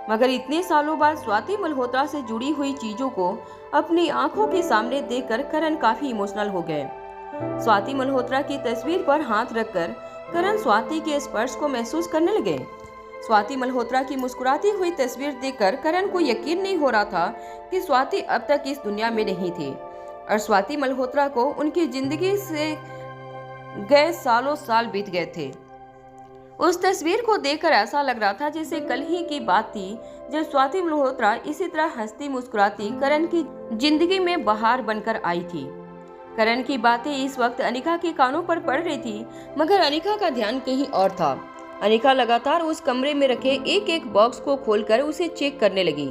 मगर इतने सालों बाद स्वाति मल्होत्रा से जुड़ी हुई चीजों को अपनी आंखों के सामने देखकर करण काफी इमोशनल हो गए। स्वाति मल्होत्रा की तस्वीर पर हाथ रखकर करण स्वाति के स्पर्श को महसूस करने लगे। स्वाति मल्होत्रा की मुस्कुराती हुई तस्वीर देखकर करण को यकीन नहीं हो रहा था कि स्वाति अब तक इस दुनिया में नहीं थी और स्वाति मल्होत्रा को उनकी जिंदगी से गए सालों साल बीत गए थे। उस तस्वीर को देखकर ऐसा लग रहा था जैसे कल ही की बात थी जब स्वाति मल्होत्रा इसी तरह हंसती मुस्कुराती करण की जिंदगी में बहार बनकर आई थी। करण की बातें इस वक्त अनिका के कानों पर पड़ रही थी, मगर अनिका का ध्यान कहीं और था। अनिका लगातार उस कमरे में रखे एक एक बॉक्स को खोलकर उसे चेक करने लगी।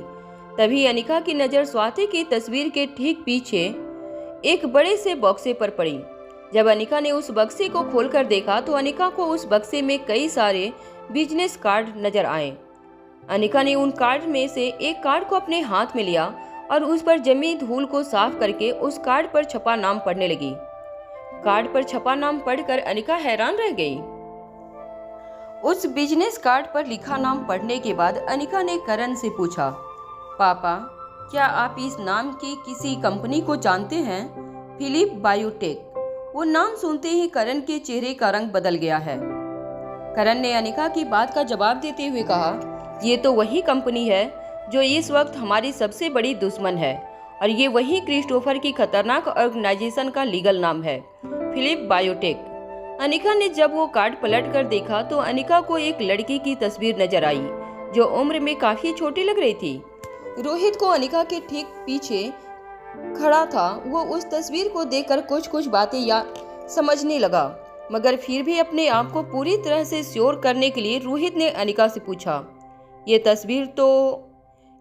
तभी अनिका की नजर स्वाति की तस्वीर के ठीक पीछे एक बड़े से बक्से पर पड़ी। जब अनिका ने उस बक्से को खोलकर देखा तो अनिका को उस बक्से में कई सारे बिजनेस कार्ड नजर आए। अनिका ने उन कार्ड में से एक कार्ड को अपने हाथ में लिया और उस पर जमी धूल को साफ करके उस कार्ड पर छपा नाम पढ़ने लगी। कार्ड पर छपा नाम पढ़कर अनिका हैरान रह गई। उस बिजनेस कार्ड पर लिखा नाम पढ़ने के बाद अनिका ने करण से पूछा, पापा, क्या आप इस नाम की किसी कंपनी को जानते हैं? Philip biotech. वो नाम सुनते ही करण के चेहरे का रंग बदल गया है। करण ने अनिका की बात का जवाब देते हुए कहा, ये तो वही कंपनी है जो इस वक्त हमारी सबसे बड़ी दुश्मन है, और ये वही क्रिस्टोफर की खतरनाक ऑर्गेनाइजेशन का लीगल नाम है, फिलिप बायोटेक। अनिका ने जब वो कार्ड पलट कर देखा तो अनिका को एक लड़की की तस्वीर नजर आई जो उम्र में काफी छोटी लग रही थी। रोहित को अनिका के ठीक पीछे खड़ा था। वो उस तस्वीर को देखकर कुछ कुछ बातें समझने लगा, मगर फिर भी अपने आप को पूरी तरह से श्योर करने के लिए रोहित ने अनिका से पूछा, ये तस्वीर तो...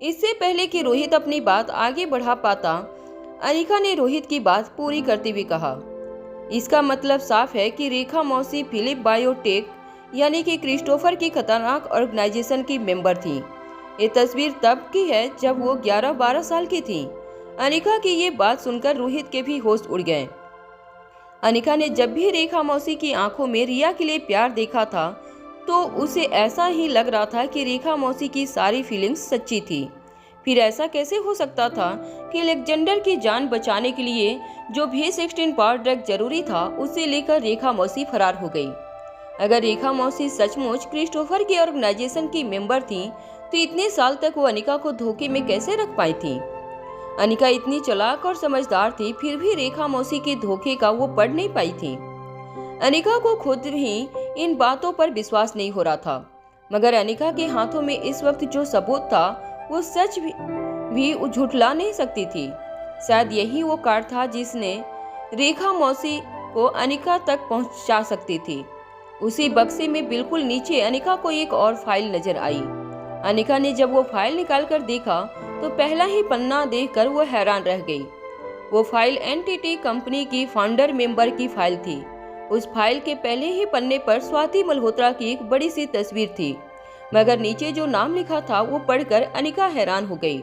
इससे पहले कि रोहित अपनी बात आगे बढ़ा पाता, अनिका ने रोहित की बात पूरी करते हुए कहा, इसका मतलब साफ है कि रेखा मौसी फिलिप बायोटेक यानी कि क्रिस्टोफर की खतरनाक ऑर्गेनाइजेशन की मेंबर थी। ये तस्वीर तब की है जब वो 11-12 साल की थी। अनिका की ये बात सुनकर रोहित के भी होश उड़ गए। अनिका ने जब भी रेखा मौसी की आंखों में रिया के लिए प्यार देखा था तो उसे ऐसा ही लग रहा था कि रेखा मौसी की सारी फीलिंग्स सच्ची थी। फिर ऐसा कैसे हो सकता था कि अलेक्जेंडर की जान बचाने के लिए जो भी 16 पावर ड्रग जरूरी था उसे लेकर रेखा मौसी फरार हो गई। अगर रेखा मौसी सचमुच क्रिस्टोफर की ऑर्गेनाइजेशन की मेंबर थी तो इतने साल तक वो अनिका को धोखे में कैसे रख पाई थी? अनिका इतनी चालाक और समझदार थी, फिर भी रेखा मौसी के धोखे का वो पढ़ नहीं पाई थी। अनिका को खुद ही इन बातों पर विश्वास नहीं हो रहा था, मगर अनिका के हाथों में इस वक्त जो सबूत था वो सच भी झुठला नहीं सकती थी। शायद यही वो कार्ड था जिसने रेखा मौसी को अनिका तक पहुंचा सकती थी। उसी बक्से में बिल्कुल नीचे अनिका को एक और फाइल नजर आई। अनिका ने जब वो फाइल निकालकर देखा तो पहला ही पन्ना देखकर वो हैरान रह गई। वो फाइल एनटीटी कंपनी की फाउंडर मेंबर की फाइल थी। उस फाइल के पहले ही पन्ने पर स्वाति मल्होत्रा की एक बड़ी सी तस्वीर थी, मगर नीचे जो नाम लिखा था वो पढ़कर अनिका हैरान हो गई।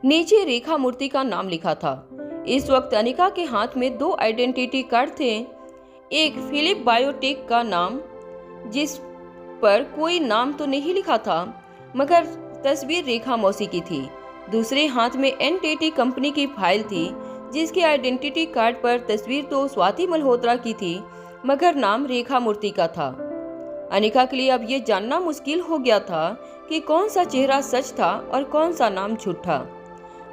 नीचे रेखा मूर्ति का नाम लिखा था। इस वक्त अनिका के हाथ में 2 आइडेंटिटी कार्ड थे। एक फिलिप बायोटेक का नाम, जिस पर कोई नाम तो नहीं लिखा था, मगर तस्वीर रेखा मौसी की थी। दूसरे हाथ में एनटीटी कंपनी की फाइल थी, जिसके आइडेंटिटी कार्ड पर तस्वीर तो स्वाति मल्होत्रा की थी, मगर नाम रेखा मूर्ति का था। अनिका के लिए अब ये जानना मुश्किल हो गया था कि कौन सा चेहरा सच था और कौन सा नाम झूठा।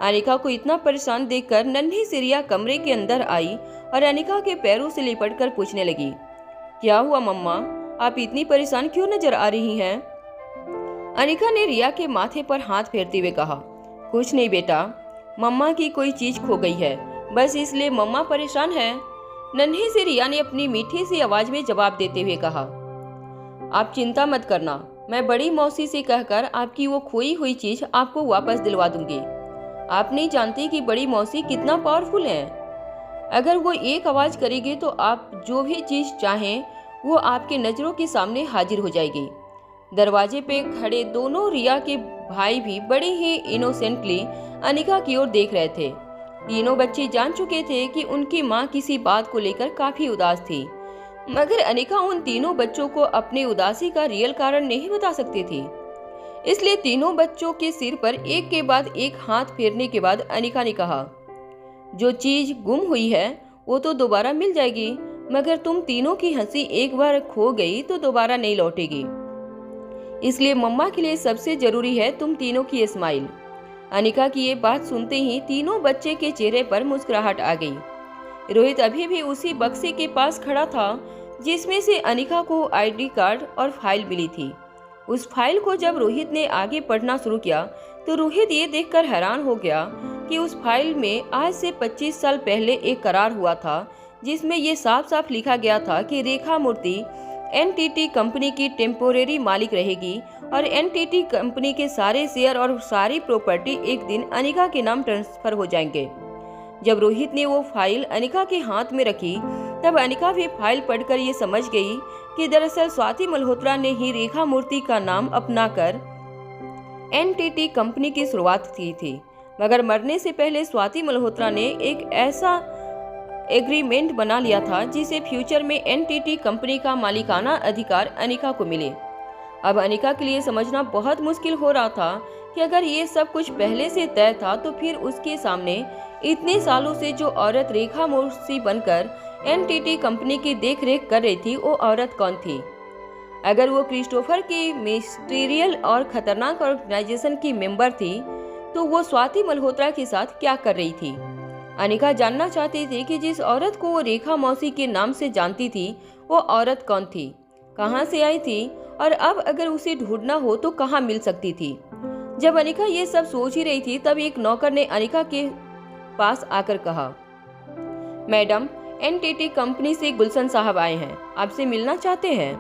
अनिका को इतना परेशान देखकर नन्ही सी रिया कमरे के अंदर आई और अनिका के पैरों से लिपटकर पूछने लगी, क्या हुआ मम्मा, आप इतनी परेशान क्यों नजर आ रही हैं? अनिका ने रिया के माथे पर हाथ फेरते हुए कहा, कुछ नहीं बेटा, मम्मा की कोई चीज खो गई है, बस इसलिए मम्मा परेशान है। नन्ही सी रिया ने अपनी मीठी सी आवाज में जवाब देते हुए कहा, आप चिंता मत करना, मैं बड़ी मौसी से कहकर आपकी वो खोई हुई चीज आपको वापस दिलवा दूंगी। आप नहीं जानती कि बड़ी मौसी कितना पावरफुल है। अगर वो एक आवाज करेगी तो आप जो भी चीज चाहें वो आपके नजरों के सामने हाजिर हो जाएगी। दरवाजे पे खड़े दोनों रिया के भाई भी बड़े ही इनोसेंटली अनिका की ओर देख रहे थे। तीनों बच्चे जान चुके थे कि उनकी माँ किसी बात को लेकर काफी उदास थी, मगर अनिका उन तीनों बच्चों को अपने उदासी का रियल कारण नहीं बता सकती थी। इसलिए तीनों बच्चों के सिर पर एक के बाद एक हाथ फेरने के बाद अनिका ने कहा, जो चीज गुम हुई है वो तो दोबारा मिल जाएगी, मगर तुम तीनों की हंसी एक बार खो गई तो दोबारा नहीं लौटेगी। इसलिए मम्मा के लिए सबसे जरूरी है तुम तीनों की स्माइल। अनिका की ये बात सुनते ही तीनों बच्चे के चेहरे पर मुस्कुराहट आ गई। रोहित अभी भी उसी बक्से के पास खड़ा था जिसमें से अनिका को आईडी कार्ड और फाइल मिली थी। उस फाइल को जब रोहित ने आगे पढ़ना शुरू किया तो रोहित ये देखकर हैरान हो गया कि उस फाइल में आज से 25 साल पहले एक करार हुआ था जिसमें ये साफ साफ लिखा गया था कि रेखा मूर्ति एनटीटी कंपनी की टेम्पोरेरी मालिक रहेगी और एनटीटी कंपनी के सारे शेयर और सारी प्रॉपर्टी एक दिन अनिका के नाम ट्रांसफर हो जाएंगे। जब रोहित ने वो फाइल अनिका के हाथ में रखी तब अनिका भी फाइल पढ़कर ये समझ गई कि दरअसल स्वाति मल्होत्रा ने ही रेखा मूर्ति का नाम अपनाकर एनटीटी कंपनी की शुरुआत की थी। मगर मरने से पहले स्वाति मल्होत्रा ने एक ऐसा एग्रीमेंट बना लिया था जिसे फ्यूचर में एनटीटी कंपनी का मालिकाना अधिकार अनिका को मिले। अब अनिका के लिए समझना बहुत मुश्किल हो रहा था कि अगर ये सब कुछ पहले से तय था तो फिर उसके सामने इतने सालों से जो औरत रेखा मूर्ति बनकर एनटीटी कंपनी की देखरेख कर रही थी वो औरत कौन थी। अगर वो क्रिस्टोफर की मिस्टीरियल और खतरनाक ऑर्गेनाइजेशन की मेंबर थी तो वो स्वाति मल्होत्रा के साथ क्या कर रही थी। अनिका जानना चाहती थी कि जिस औरत को वो रेखा मौसी के नाम से जानती थी वो औरत कौन थी, कहाँ से आई थी और अब अगर उसे ढूंढना हो तो कहाँ मिल सकती थी। जब अनिका ये सब सोच ही रही थी तब एक नौकर ने अनिका के पास आकर कहा, मैडम, एनटीटी कंपनी से गुलशन साहब आए हैं, आपसे मिलना चाहते हैं।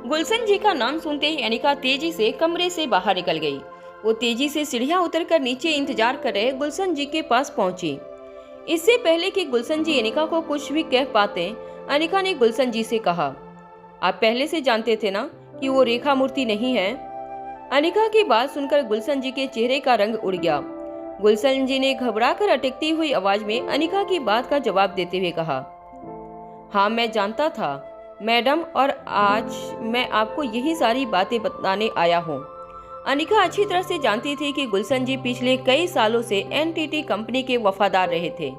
गुलशन जी का नाम सुनते ही अनिका तेजी से कमरे से बाहर निकल गई। वो तेजी से सीढ़ियां उतरकर नीचे इंतजार कर रहे गुलशन जी के पास पहुंची। इससे पहले कि गुलशन जी अनिका को कुछ भी कह पाते, अनिका ने गुलशन जी से कहा, आप पहले से जानते थे ना कि वो रेखा मूर्ति नहीं है। अनिका की बात सुनकर गुलशन जी के चेहरे का रंग उड़ गया। गुलशन जी ने घबराकर अटकती हुई आवाज में अनिका की बात का जवाब देते हुए कहा, हाँ मैं जानता था मैडम, और आज मैं आपको यही सारी बातें बताने आया हूँ। अनिका अच्छी तरह से जानती थी कि गुलशन जी पिछले कई सालों से एनटीटी कंपनी के वफादार रहे थे।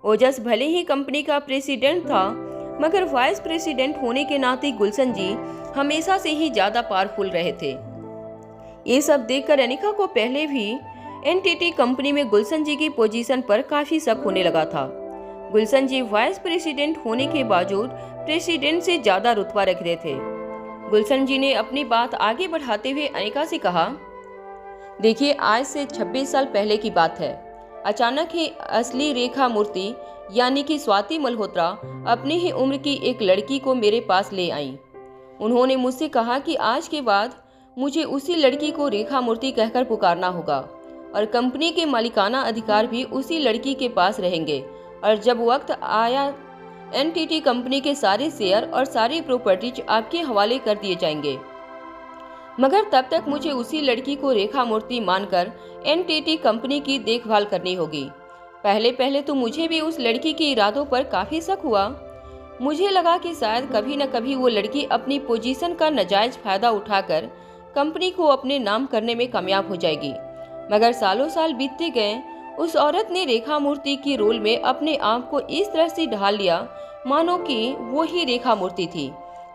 ओजस भले ही कंपनी का प्रेसिडेंट था मगर वाइस प्रेसिडेंट होने के नाते गुलशन जी हमेशा से ही ज्यादा पावरफुल रहे थे। ये सब देखकर अनिका को पहले भी एनटीटी कंपनी में गुलशन जी की पोजीशन पर काफी शक होने लगा था। गुलशन जी वाइस प्रेसिडेंट होने के बावजूद प्रेसिडेंट से ज्यादा रुतबा रखते थे। गुलशन जी ने अपनी बात आगे बढ़ाते हुए अनिका से कहा, देखिए आज से 26 साल पहले की बात है। अचानक ही असली रेखा मूर्ति यानी कि स्वाति मल्होत्रा अपनी ही उम्र की एक लड़की को मेरे पास ले आई। उन्होंने मुझसे कहा कि आज के बाद मुझे उसी लड़की को रेखा मूर्ति कहकर पुकारना होगा और कंपनी के मालिकाना अधिकार भी उसी लड़की के पास रहेंगे, और जब वक्त आया एनटीटी कंपनी के सारे शेयर और सारी प्रॉपर्टीज आपके हवाले कर दिए जाएंगे। मगर तब तक मुझे उसी लड़की को रेखा मूर्ति मानकर एनटीटी कंपनी की देखभाल करनी होगी। पहले पहले तो मुझे भी उस लड़की के इरादों पर काफी शक हुआ। मुझे लगा कि शायद कभी न कभी वो लड़की अपनी पोजीशन का नाजायज फायदा उठाकर कंपनी को अपने नाम करने में कामयाब हो जाएगी। मगर सालों साल बीतते गए, उस औरत ने रेखा मूर्ति की रोल में अपने आप को इस तरह से ढाल लिया मानो कि वो ही रेखा मूर्ति थी।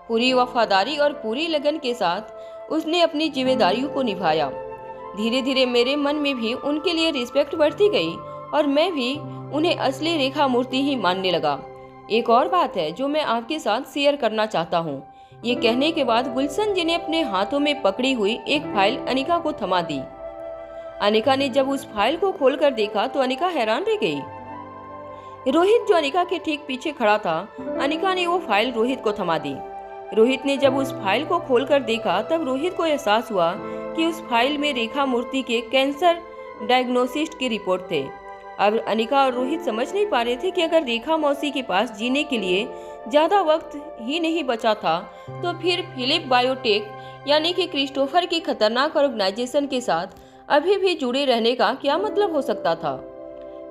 पूरी वफादारी और पूरी लगन के साथ उसने अपनी जिम्मेदारियों को निभाया। धीरे धीरे मेरे मन में भी उनके लिए रिस्पेक्ट बढ़ती गई और मैं भी उन्हें असली रेखा मूर्ति ही मानने लगा। एक और बात है जो मैं आपके साथ शेयर करना चाहता हूँ। ये कहने के बाद गुलशन जी ने अपने हाथों में पकड़ी हुई एक फाइल अनिका को थमा दी। अनिका ने जब उस फाइल को खोलकर देखा तो अनिका हैरान रह गई। रोहित जो अनिका के ठीक पीछे खड़ा था, अनिका ने वो फाइल रोहित को थमा दी। रोहित ने जब उस फाइल को खोलकर देखा तब रोहित को एहसास हुआ कि उस फाइल में रेखा मूर्ति के कैंसर डायग्नोसिस की रिपोर्ट थे। अब अनिका और रोहित समझ नहीं पा रहे थे कि अगर रेखा मौसी के पास जीने के लिए ज्यादा वक्त ही नहीं बचा था तो फिर फिलिप बायोटेक यानी कि क्रिस्टोफर की खतरनाक ऑर्गेनाइजेशन के साथ अभी भी जुड़े रहने का क्या मतलब हो सकता था।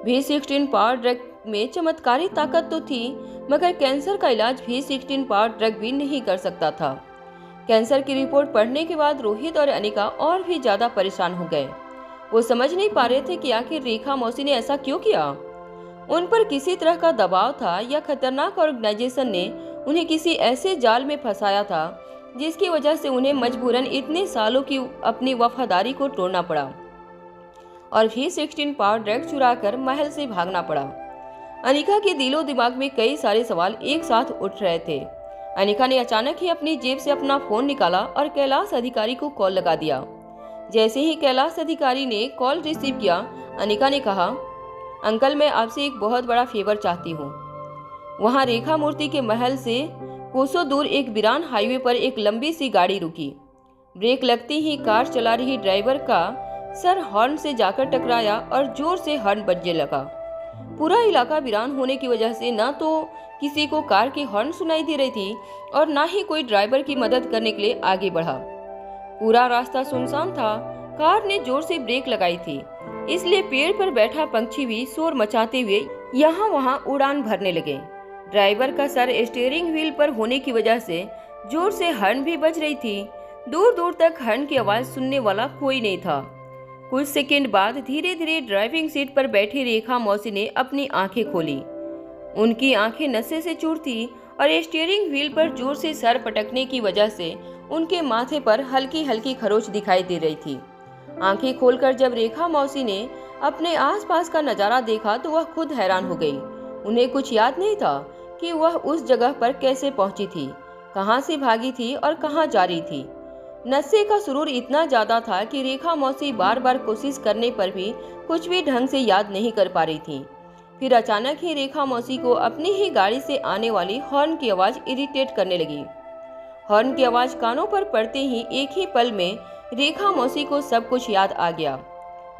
V16 पावर ड्रग में चमत्कारी ताकत तो थी मगर कैंसर का इलाज V16 पावर ड्रग भी नहीं कर सकता था। कैंसर की रिपोर्ट पढ़ने के बाद रोहित और अनिका और भी ज्यादा परेशान हो गए। वो समझ नहीं पा रहे थे कि आखिर रेखा मौसी ने ऐसा क्यों किया। उन पर किसी तरह का दबाव था या खतरनाक ऑर्गेनाइजेशन ने उन्हें किसी ऐसे जाल में फंसाया था जिसकी वजह से उन्हें मजबूरन इतने सालों की अपनी वफादारी को तोड़ना पड़ा और V16 पावर ड्रग चुराकर महल से भागना पड़ा। अनिका के दिलो दिमाग में कई सारे सवाल एक साथ उठ रहे थे। अनिका ने अचानक ही अपनी जेब से अपना फोन निकाला और कैलाश अधिकारी को कॉल लगा दिया। जैसे ही कैलाश अधिकारी ने कॉल रिसीव किया, अनिका ने कहा, अंकल मैं आपसे एक बहुत बड़ा फेवर चाहती हूँ। वहाँ रेखा मूर्ति के महल से कोसों दूर एक वीरान हाईवे पर एक लंबी सी गाड़ी रुकी। ब्रेक लगते ही कार चला रही ड्राइवर का सर हॉर्न से जाकर टकराया और जोर से हॉर्न बजने लगा। पूरा इलाका वीरान होने की वजह से न तो किसी को कार की हॉर्न सुनाई दे रही थी और न ही कोई ड्राइवर की मदद करने के लिए आगे बढ़ा। पूरा रास्ता सुनसान था। कार ने जोर से ब्रेक लगाई थी, इसलिए पेड़ पर बैठा पंछी भी शोर मचाते हुए यहाँ वहाँ उड़ान भरने लगे। ड्राइवर का सर स्टीयरिंग व्हील पर होने की वजह से जोर से हॉर्न भी बज रही थी। दूर दूर तक हॉर्न की आवाज सुनने वाला कोई नहीं था। कुछ सेकंड बाद धीरे धीरे ड्राइविंग सीट पर बैठी रेखा मौसी ने अपनी आंखें खोली। उनकी आंखें नशे से चूर थी और स्टीयरिंग व्हील पर जोर से सर पटकने की वजह से उनके माथे पर हल्की हल्की खरोंच दिखाई दे रही थी। आंखें खोलकर जब रेखा मौसी ने अपने आसपास का नजारा देखा तो वह खुद हैरान हो गई। उन्हें कुछ याद नहीं था कि वह उस जगह पर कैसे पहुंची थी, कहां से भागी थी और कहां जा रही थी। नशे का सुरूर इतना ज्यादा था कि रेखा मौसी बार बार कोशिश करने पर भी कुछ भी ढंग से याद नहीं कर पा रही थी। फिर अचानक ही रेखा मौसी को अपनी ही गाड़ी से आने वाली हॉर्न की आवाज इरिटेट करने लगी। हॉर्न की आवाज कानों पर पड़ते ही एक ही पल में रेखा मौसी को सब कुछ याद आ गया।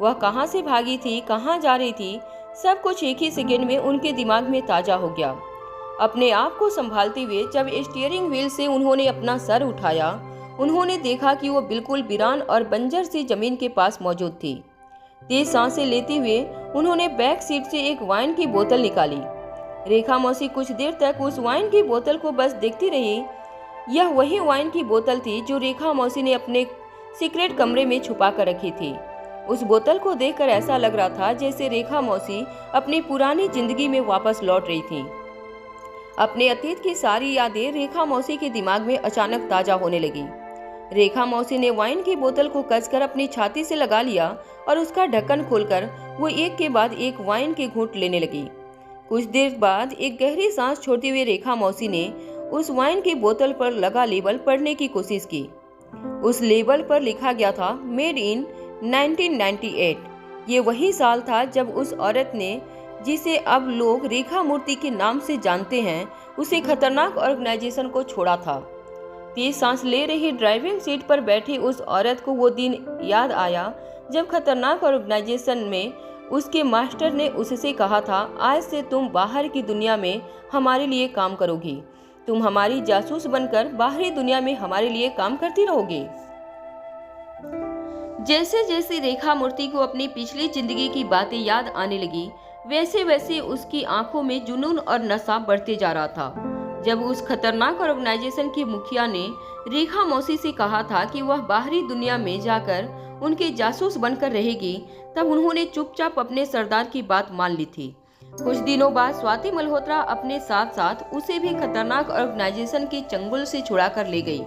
वह कहां से भागी थी, कहां जा रही थी, सब कुछ एक ही सेकेंड में उनके दिमाग में ताजा हो गया। अपने आप को संभालते हुए जब स्टीयरिंग व्हील से उन्होंने अपना सर उठाया, उन्होंने देखा कि वो बिल्कुल वीरान और बंजर सी जमीन के पास मौजूद थी। तेज सांसें लेते हुए उन्होंने बैक सीट से एक वाइन की बोतल निकाली। रेखा मौसी कुछ देर तक उस वाइन की बोतल को बस देखती रही। यह वही वाइन की बोतल थी जो रेखा मौसी ने अपने सीक्रेट कमरे में छुपा कर रखी थी। उस बोतल को देखकर ऐसा लग रहा था जैसे रेखा मौसी अपनी पुरानी जिंदगी में वापस लौट रही थी। अपने अतीत की सारी यादें रेखा मौसी के दिमाग में अचानक ताजा होने लगी। रेखा मौसी ने वाइन की बोतल को कसकर अपनी छाती से लगा लिया और उसका ढक्कन खोलकर वो एक के बाद एक वाइन के घूंट लेने लगी। कुछ देर बाद एक गहरी सांस छोड़ते हुए रेखा मौसी ने उस वाइन की बोतल पर लगा लेबल पढ़ने की कोशिश की। उस लेबल पर लिखा गया था मेड इन 1998। ये वही साल था जब उस औरत ने, जिसे अब लोग रेखा मूर्ति के नाम से जानते हैं, उसे खतरनाक ऑर्गेनाइजेशन को छोड़ा था। तेज सांस ले रही ड्राइविंग सीट पर बैठी उस औरत को वो दिन याद आया जब खतरनाक ऑर्गेनाइजेशन में उसके मास्टर ने उससे कहा था, आज से तुम बाहर की दुनिया में हमारे लिए काम करोगी, तुम हमारी जासूस बनकर बाहरी दुनिया में हमारे लिए काम करती रहोगी। जैसे जैसे रेखा मूर्ति को अपनी पिछली जिंदगी की बातें याद आने लगी, वैसे वैसे उसकी आंखों में जुनून और नशा बढ़ते जा रहा था। जब उस खतरनाक ऑर्गेनाइजेशन की मुखिया ने रेखा मौसी से कहा था कि वह बाहरी दुनिया में जाकर उनके जासूस बनकर रहेगी, तब उन्होंने चुपचाप अपने सरदार की बात मान ली थी। कुछ दिनों बाद स्वाति मल्होत्रा अपने साथ साथ उसे भी खतरनाक ऑर्गेनाइजेशन के चंगुल से छुड़ा कर ले गई।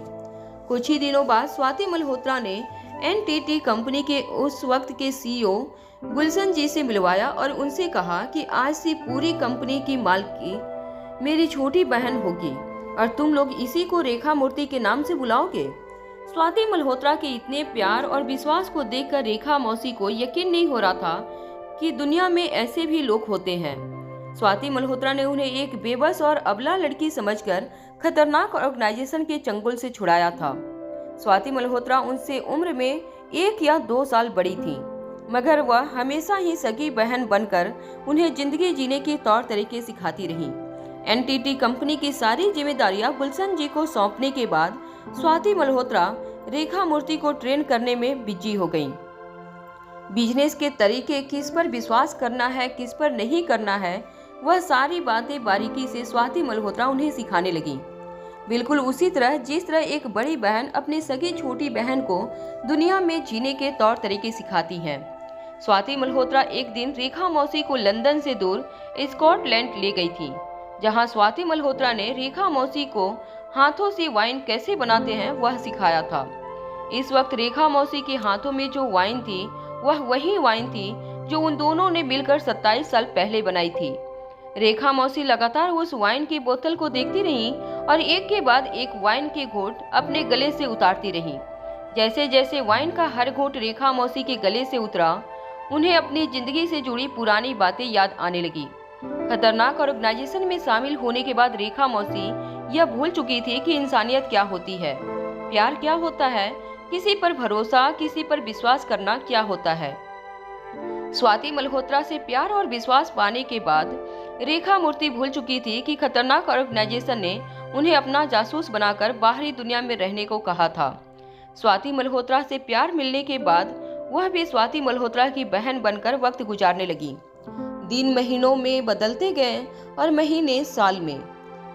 कुछ ही दिनों बाद स्वाति मल्होत्रा ने एनटीटी कंपनी के उस वक्त के सीईओ गुलशन जी से मिलवाया और उनसे कहा कि आज से पूरी कंपनी की मालकी मेरी छोटी बहन होगी और तुम लोग इसी को रेखा मूर्ति के नाम से बुलाओगे। स्वाति मल्होत्रा के इतने प्यार और विश्वास को देखकर रेखा मौसी को यकीन नहीं हो रहा था कि दुनिया में ऐसे भी लोग होते हैं। स्वाति मल्होत्रा ने उन्हें एक बेबस और अबला लड़की समझकर खतरनाक ऑर्गेनाइजेशन के चंगुल से छुड़ाया था। स्वाति मल्होत्रा उनसे उम्र में 1 या 2 साल बड़ी थी, मगर वह हमेशा ही सगी बहन बनकर उन्हें जिंदगी जीने के तौर तरीके सिखाती रही। एनटीटी कंपनी की सारी जिम्मेदारियां गुलशन जी को सौंपने के बाद स्वाति मल्होत्रा रेखा मूर्ति को ट्रेन करने में बिजी हो गईं। बिजनेस के तरीके, किस पर विश्वास करना है, किस पर नहीं करना है, वह सारी बातें बारीकी से स्वाति मल्होत्रा उन्हें सिखाने लगी। बिल्कुल उसी तरह जिस तरह एक बड़ी बहन अपनी सगी छोटी बहन को दुनिया में जीने के तौर तरीके सिखाती है। स्वाति मल्होत्रा एक दिन रेखा मौसी को लंदन से दूर स्कॉटलैंड ले गई थी, जहां स्वाति मल्होत्रा ने रेखा मौसी को हाथों से वाइन कैसे बनाते हैं वह सिखाया था। इस वक्त रेखा मौसी के हाथों में जो वाइन थी वह वही वाइन थी जो उन दोनों ने मिलकर 27 साल पहले बनाई थी। रेखा मौसी लगातार उस वाइन की बोतल को देखती रही और एक के बाद एक वाइन के घूंट अपने गले से उतारती रही। जैसे जैसे वाइन का हर घूंट रेखा मौसी के गले से उतरा, उन्हें अपनी जिंदगी से जुड़ी पुरानी बातें याद आने लगी। खतरनाक ऑर्गेनाइजेशन में शामिल होने के बाद रेखा मौसी यह भूल चुकी थी कि इंसानियत क्या होती है, प्यार क्या होता है, किसी पर भरोसा, किसी पर विश्वास करना क्या होता है। स्वाति मल्होत्रा से प्यार और विश्वास पाने के बाद रेखा मूर्ति भूल चुकी थी कि खतरनाक ऑर्गेनाइजेशन ने उन्हें अपना जासूस बनाकर बाहरी दुनिया में रहने को कहा था। स्वाति मल्होत्रा से प्यार मिलने के बाद वह भी स्वाति मल्होत्रा की बहन बनकर वक्त गुजारने लगी। दिन महीनों में बदलते गए और महीने साल में।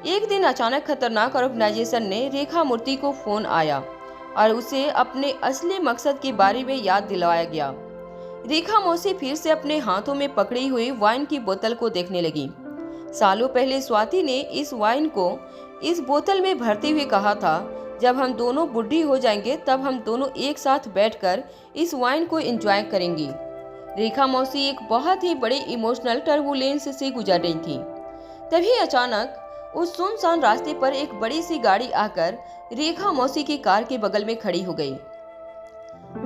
एक दिन अचानक खतरनाक ऑर्गेनाइजेशन ने रेखा मूर्ति को फोन आया और उसे अपने असली मकसद के बारे में याद दिलाया गया। रेखा मौसी फिर से अपने हाथों में पकड़ी हुई वाइन की बोतल को देखने लगी। सालों पहले स्वाति ने इस वाइन को इस बोतल में भरते हुए कहा था, जब हम दोनों बुढ़ी हो जाएंगे तब हम दोनों एक साथ बैठकर इस वाइन को एंजॉय करेंगी। रेखा मौसी एक बहुत ही बड़े इमोशनल टर्बुलेंस से गुजर रही थी। तभी अचानक उस सुनसान रास्ते पर एक बड़ी सी गाड़ी आकर रेखा मौसी की कार के बगल में खड़ी हो गई।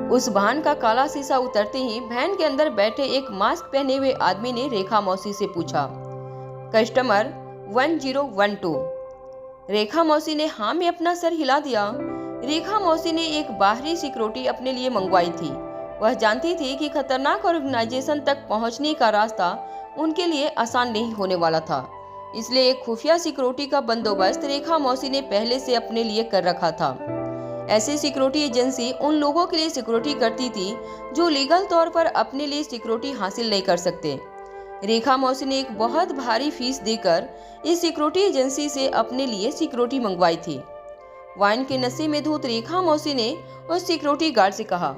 उस वाहन का काला शीशा उतरते ही वैन के अंदर बैठे एक मास्क पहने हुए आदमी ने रेखा मौसी से पूछा, कस्टमर 1012। रेखा मौसी ने हाँ में अपना सर हिला दिया। रेखा मौसी ने एक बाहरी सिक्योरिटी अपने लिए मंगवाई थी। वह जानती थी कि खतरनाक ऑर्गेनाइजेशन तक पहुंचने का रास्ता उनके लिए आसान नहीं होने वाला था, इसलिए एक खुफिया सिक्योरिटी का बंदोबस्त रेखा मौसी ने पहले से अपने लिए कर रखा था। ऐसी सिक्योरिटी एजेंसी उन लोगों के लिए सिक्योरिटी करती थी जो लीगल तौर पर अपने लिए सिक्योरिटी हासिल नहीं कर सकते। रेखा मौसी ने एक बहुत भारी फीस देकर इस सिक्योरिटी एजेंसी से अपने लिए सिक्योरिटी मंगवाई थी। वाइन के नशे में धुत रेखा मौसी ने उस सिक्योरिटी गार्ड से कहा,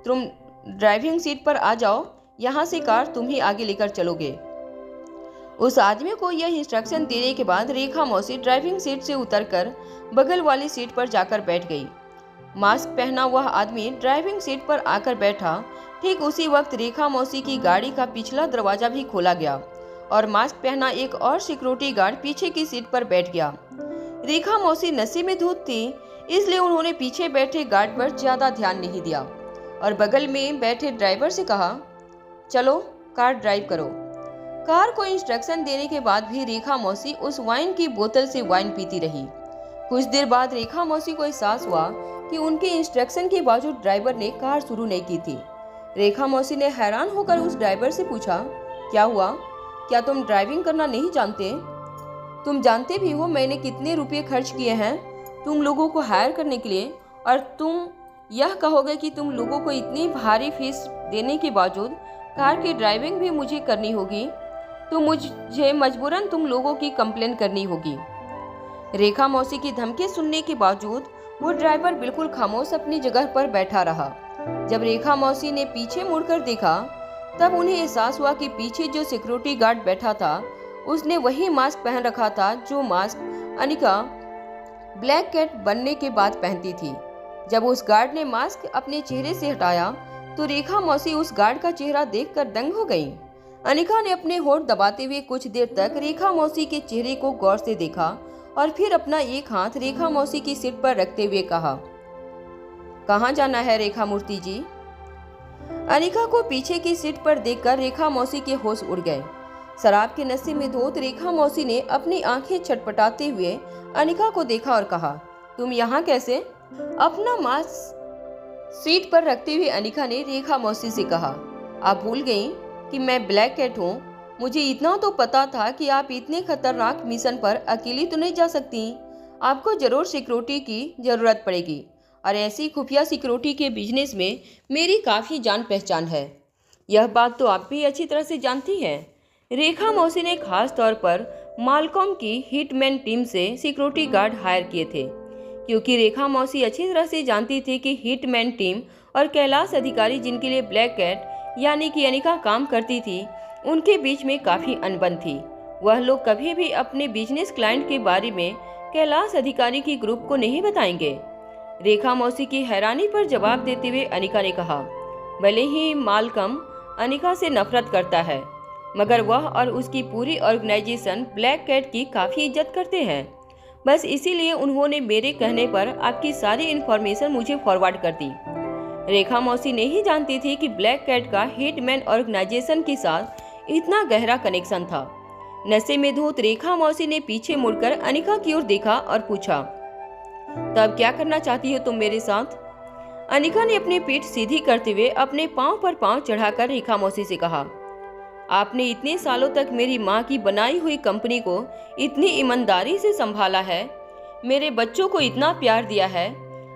तुम ड्राइविंग सीट पर आ जाओ, यहाँ से कार तुम ही आगे लेकर चलोगे। उस आदमी को यह इंस्ट्रक्शन देने के बाद रेखा मौसी ड्राइविंग सीट से उतरकर बगल वाली सीट पर जाकर बैठ गई। मास्क पहना वह आदमी ड्राइविंग सीट पर आकर बैठा। ठीक उसी वक्त रेखा मौसी की गाड़ी का पिछला दरवाजा भी खोला गया और मास्क पहना एक और सिक्योरिटी गार्ड पीछे की सीट पर बैठ गया। रेखा मौसी नशे में धुत थी, इसलिए उन्होंने पीछे बैठे गार्ड पर ज्यादा ध्यान नहीं दिया और बगल में बैठे ड्राइवर से कहा, चलो कार ड्राइव करो। कार को इंस्ट्रक्शन देने के बाद भी रेखा मौसी उस वाइन की बोतल से वाइन पीती रही। कुछ देर बाद रेखा मौसी को एहसास हुआ कि उनके इंस्ट्रक्शन के बावजूद ड्राइवर ने कार शुरू नहीं की थी। रेखा मौसी ने हैरान होकर उस ड्राइवर से पूछा, क्या हुआ? क्या तुम ड्राइविंग करना नहीं जानते? तुम जानते भी हो मैंने कितने रुपए खर्च किए हैं तुम लोगों को हायर करने के लिए, और तुम यह कहोगे कि तुम लोगों को इतनी भारी फीस देने के बावजूद कार की ड्राइविंग भी मुझे करनी होगी, तो मुझे मजबूरन तुम लोगों की कंप्लेन करनी होगी। रेखा मौसी की धमकी सुनने के बावजूद वो ड्राइवर बिल्कुल खामोश अपनी जगह पर बैठा रहा। जब रेखा मौसी ने पीछे मुड़कर देखा तब उन्हें एहसास हुआ कि पीछे जो सिक्योरिटी गार्ड बैठा था उसने वही मास्क पहन रखा था जो मास्क अनिका ब्लैक कैट बनने के बाद पहनती थी। जब उस गार्ड ने मास्क अपने चेहरे से हटाया तो रेखा मौसी उस गार्ड का चेहरा देखकर दंग हो गई। अनिका ने अपने होठ दबाते हुए कुछ देर तक रेखा मौसी के चेहरे को गौर से देखा और फिर अपना एक हाथ रेखा मौसी की सीट पर रखते हुए कहा, कहाँ जाना है रेखा मूर्ति जी? अनिका को पीछे की सीट पर देखकर रेखा मौसी के होश उड़ गए। शराब के नशे में धोत रेखा मौसी ने अपनी आंखें छटपटाते हुए अनिका को देखा और कहा, तुम यहाँ कैसे? अपना मास्क सीट पर रखते हुए अनिका ने रेखा मौसी से कहा, आप भूल गई कि मैं ब्लैक कैट हूँ। मुझे इतना तो पता था कि आप इतने खतरनाक मिशन पर अकेली तो नहीं जा सकती। आपको जरूर सिक्योरिटी की जरूरत पड़ेगी और ऐसी खुफिया सिक्योरिटी के बिजनेस में मेरी काफ़ी जान पहचान है। यह बात तो आप भी अच्छी तरह से जानती हैं। रेखा मौसी ने खास तौर पर मालकॉम की हिटमैन टीम से सिक्योरिटी गार्ड हायर किए थे, क्योंकि रेखा मौसी अच्छी तरह से जानती थी कि हिटमैन टीम और कैलाश अधिकारी जिनके लिए ब्लैक कैट यानी कि अनिका काम करती थी, उनके बीच में काफ़ी अनबन थी। वह लोग कभी भी अपने बिजनेस क्लाइंट के बारे में कैलाश अधिकारी की ग्रुप को नहीं बताएंगे। रेखा मौसी की हैरानी पर जवाब देते हुए अनिका ने कहा, भले ही मालकम अनिका से नफरत करता है, मगर वह और उसकी पूरी ऑर्गेनाइजेशन ब्लैक कैट की काफ़ी इज्जत करते हैं। बस इसीलिए उन्होंने मेरे कहने पर आपकी सारी इन्फॉर्मेशन मुझे फॉरवर्ड कर दी। रेखा मौसी नहीं जानती थी कि ब्लैक कैट का हिटमैन ऑर्गेनाइजेशन के साथ इतना गहरा कनेक्शन था। नशे में धुत रेखा मौसी ने पीछे मुड़कर अनिका की ओर देखा और पूछा, तब क्या करना चाहती हो तुम मेरे साथ? अनिका ने अपनी पीठ सीधी करते हुए अपने पांव पर पांव चढ़ाकर रेखा मौसी से कहा, आपने इतने सालों तक मेरी माँ की बनाई हुई कंपनी को इतनी ईमानदारी से संभाला है, मेरे बच्चों को इतना प्यार दिया है,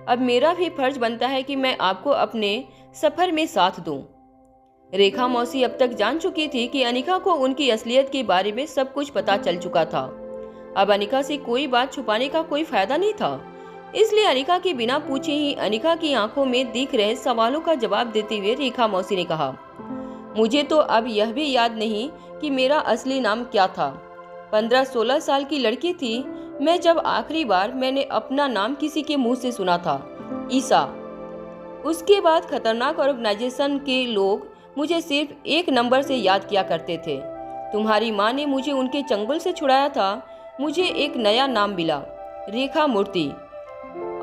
अब मेरा भी फर्ज बनता है कि मैं आपको अपने सफर में साथ दूं। रेखा मौसी अब तक जान चुकी थी कि अनिका को उनकी असलियत के बारे में सब कुछ पता चल चुका था। अब अनिका से कोई बात छुपाने का कोई फायदा नहीं था। इसलिए अनिका के बिना पूछे ही अनिका की आंखों में दिख रहे सवालों का जवाब देते हुए रेखा मौसी ने कहा, मुझे तो अब यह भी याद नहीं कि मेरा असली नाम क्या था। 15-16 साल की लड़की थी मैं जब आखिरी बार मैंने अपना नाम किसी के मुंह से सुना था, ईसा। उसके बाद खतरनाक ऑर्गेनाइजेशन के लोग मुझे सिर्फ एक नंबर से याद किया करते थे। तुम्हारी माँ ने मुझे उनके चंगुल से छुड़ाया था। मुझे एक नया नाम मिला, रेखा मूर्ति,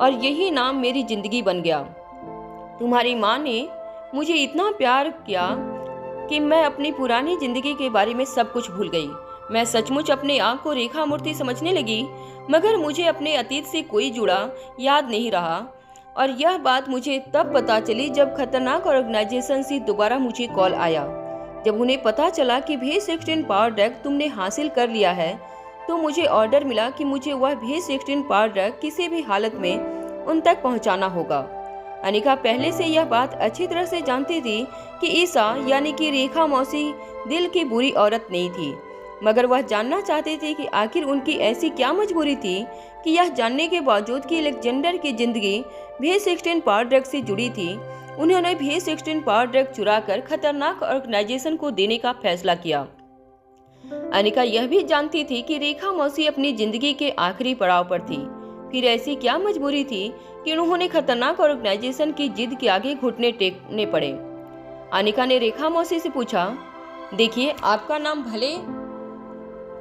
और यही नाम मेरी जिंदगी बन गया। तुम्हारी माँ ने मुझे इतना प्यार किया कि मैं अपनी पुरानी जिंदगी के बारे में सब कुछ भूल गई। मैं सचमुच अपने आप को रेखा मूर्ति समझने लगी, मगर मुझे अपने अतीत से कोई जुड़ा याद नहीं रहा। और यह बात मुझे तब पता चली जब खतरनाक ऑर्गेनाइजेशन से दोबारा मुझे कॉल आया। जब उन्हें पता चला कि V16 पावर ड्रग तुमने हासिल कर लिया है, तो मुझे ऑर्डर मिला कि मुझे वह V16 पावर ड्रग किसी भी हालत में उन तक पहुंचाना होगा। अनिका पहले से यह बात अच्छी तरह से जानती थी कि ईसा यानी कि रेखा मौसी दिल की बुरी औरत नहीं थी, मगर वह जानना चाहती थी कि आखिर उनकी ऐसी क्या मजबूरी थी कि यह जानने के बावजूद कि अलेक्जेंडर की जिंदगी V16 पावर ड्रग से जुड़ी थी, उन्होंने V16 पावर ड्रग चुराकर खतरनाक ऑर्गेनाइजेशन को देने का फैसला किया। अनिका यह भी जानती थी कि रेखा मौसी अपनी जिंदगी के आखिरी पड़ाव पर थी। फिर ऐसी क्या मजबूरी थी कि उन्होंने खतरनाक ऑर्गेनाइजेशन की जिद के आगे घुटने टेकने पड़े। अनिका ने रेखा मौसी से पूछा, देखिए, आपका नाम भले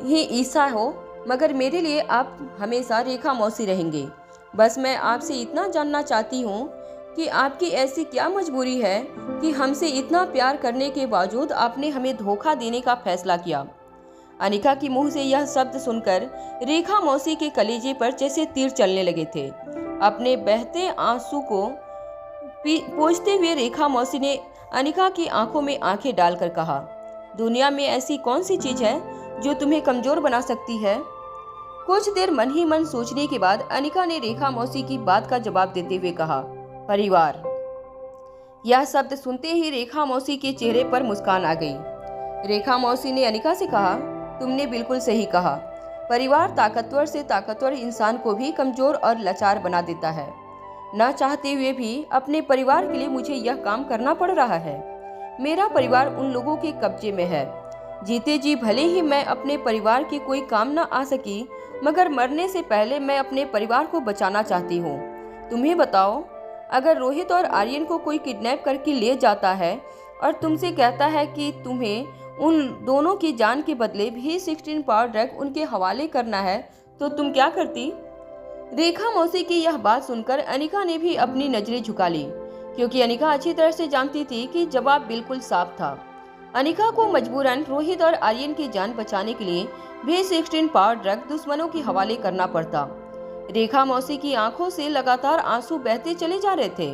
ही ईसा हो, मगर मेरे लिए आप हमेशा रेखा मौसी रहेंगे। बस मैं आपसे इतना जानना चाहती हूँ कि आपकी ऐसी क्या मजबूरी है कि हमसे इतना प्यार करने के बावजूद आपने हमें धोखा देने का फैसला किया। अनिका के मुंह से यह शब्द सुनकर रेखा मौसी के कलेजे पर जैसे तीर चलने लगे थे। अपने बहते आंसू को पोंछते हुए रेखा मौसी ने अनिका की आंखों में आंखें डालकर कहा, दुनिया में ऐसी कौन सी चीज है जो तुम्हें कमजोर बना सकती है? कुछ देर मन ही मन सोचने के बाद अनिका ने रेखा मौसी की बात का जवाब देते हुए कहा, परिवार। यह शब्द सुनते ही रेखा मौसी के चेहरे पर मुस्कान आ गई। रेखा मौसी ने अनिका से कहा, तुमने बिल्कुल सही कहा। परिवार ताकतवर से ताकतवर इंसान को भी कमजोर और लाचार बना देता है। न चाहते हुए भी अपने परिवार के लिए मुझे यह काम करना पड़ रहा है। मेरा परिवार उन लोगों के कब्जे में है। जीते जी भले ही मैं अपने परिवार के कोई काम न आ सकी, मगर मरने से पहले मैं अपने परिवार को बचाना चाहती हूँ। तुम्हें बताओ, अगर रोहित और आर्यन को कोई किडनैप करके ले जाता है और तुमसे कहता है कि तुम्हें उन दोनों की जान के बदले V16 पावर ड्रग उनके हवाले करना है, तो तुम क्या करती? रेखा मौसी की यह बात सुनकर अनिका ने भी अपनी नजरें झुका ली, क्योंकि अनिका अच्छी तरह से जानती थी कि जवाब बिल्कुल साफ था। अनिका को मजबूरन रोहित और आर्यन की जान बचाने के लिए V16 पावर ड्रग दुश्मनों के हवाले करना पड़ता। रेखा मौसी की आंखों से लगातार आंसू बहते चले जा रहे थे।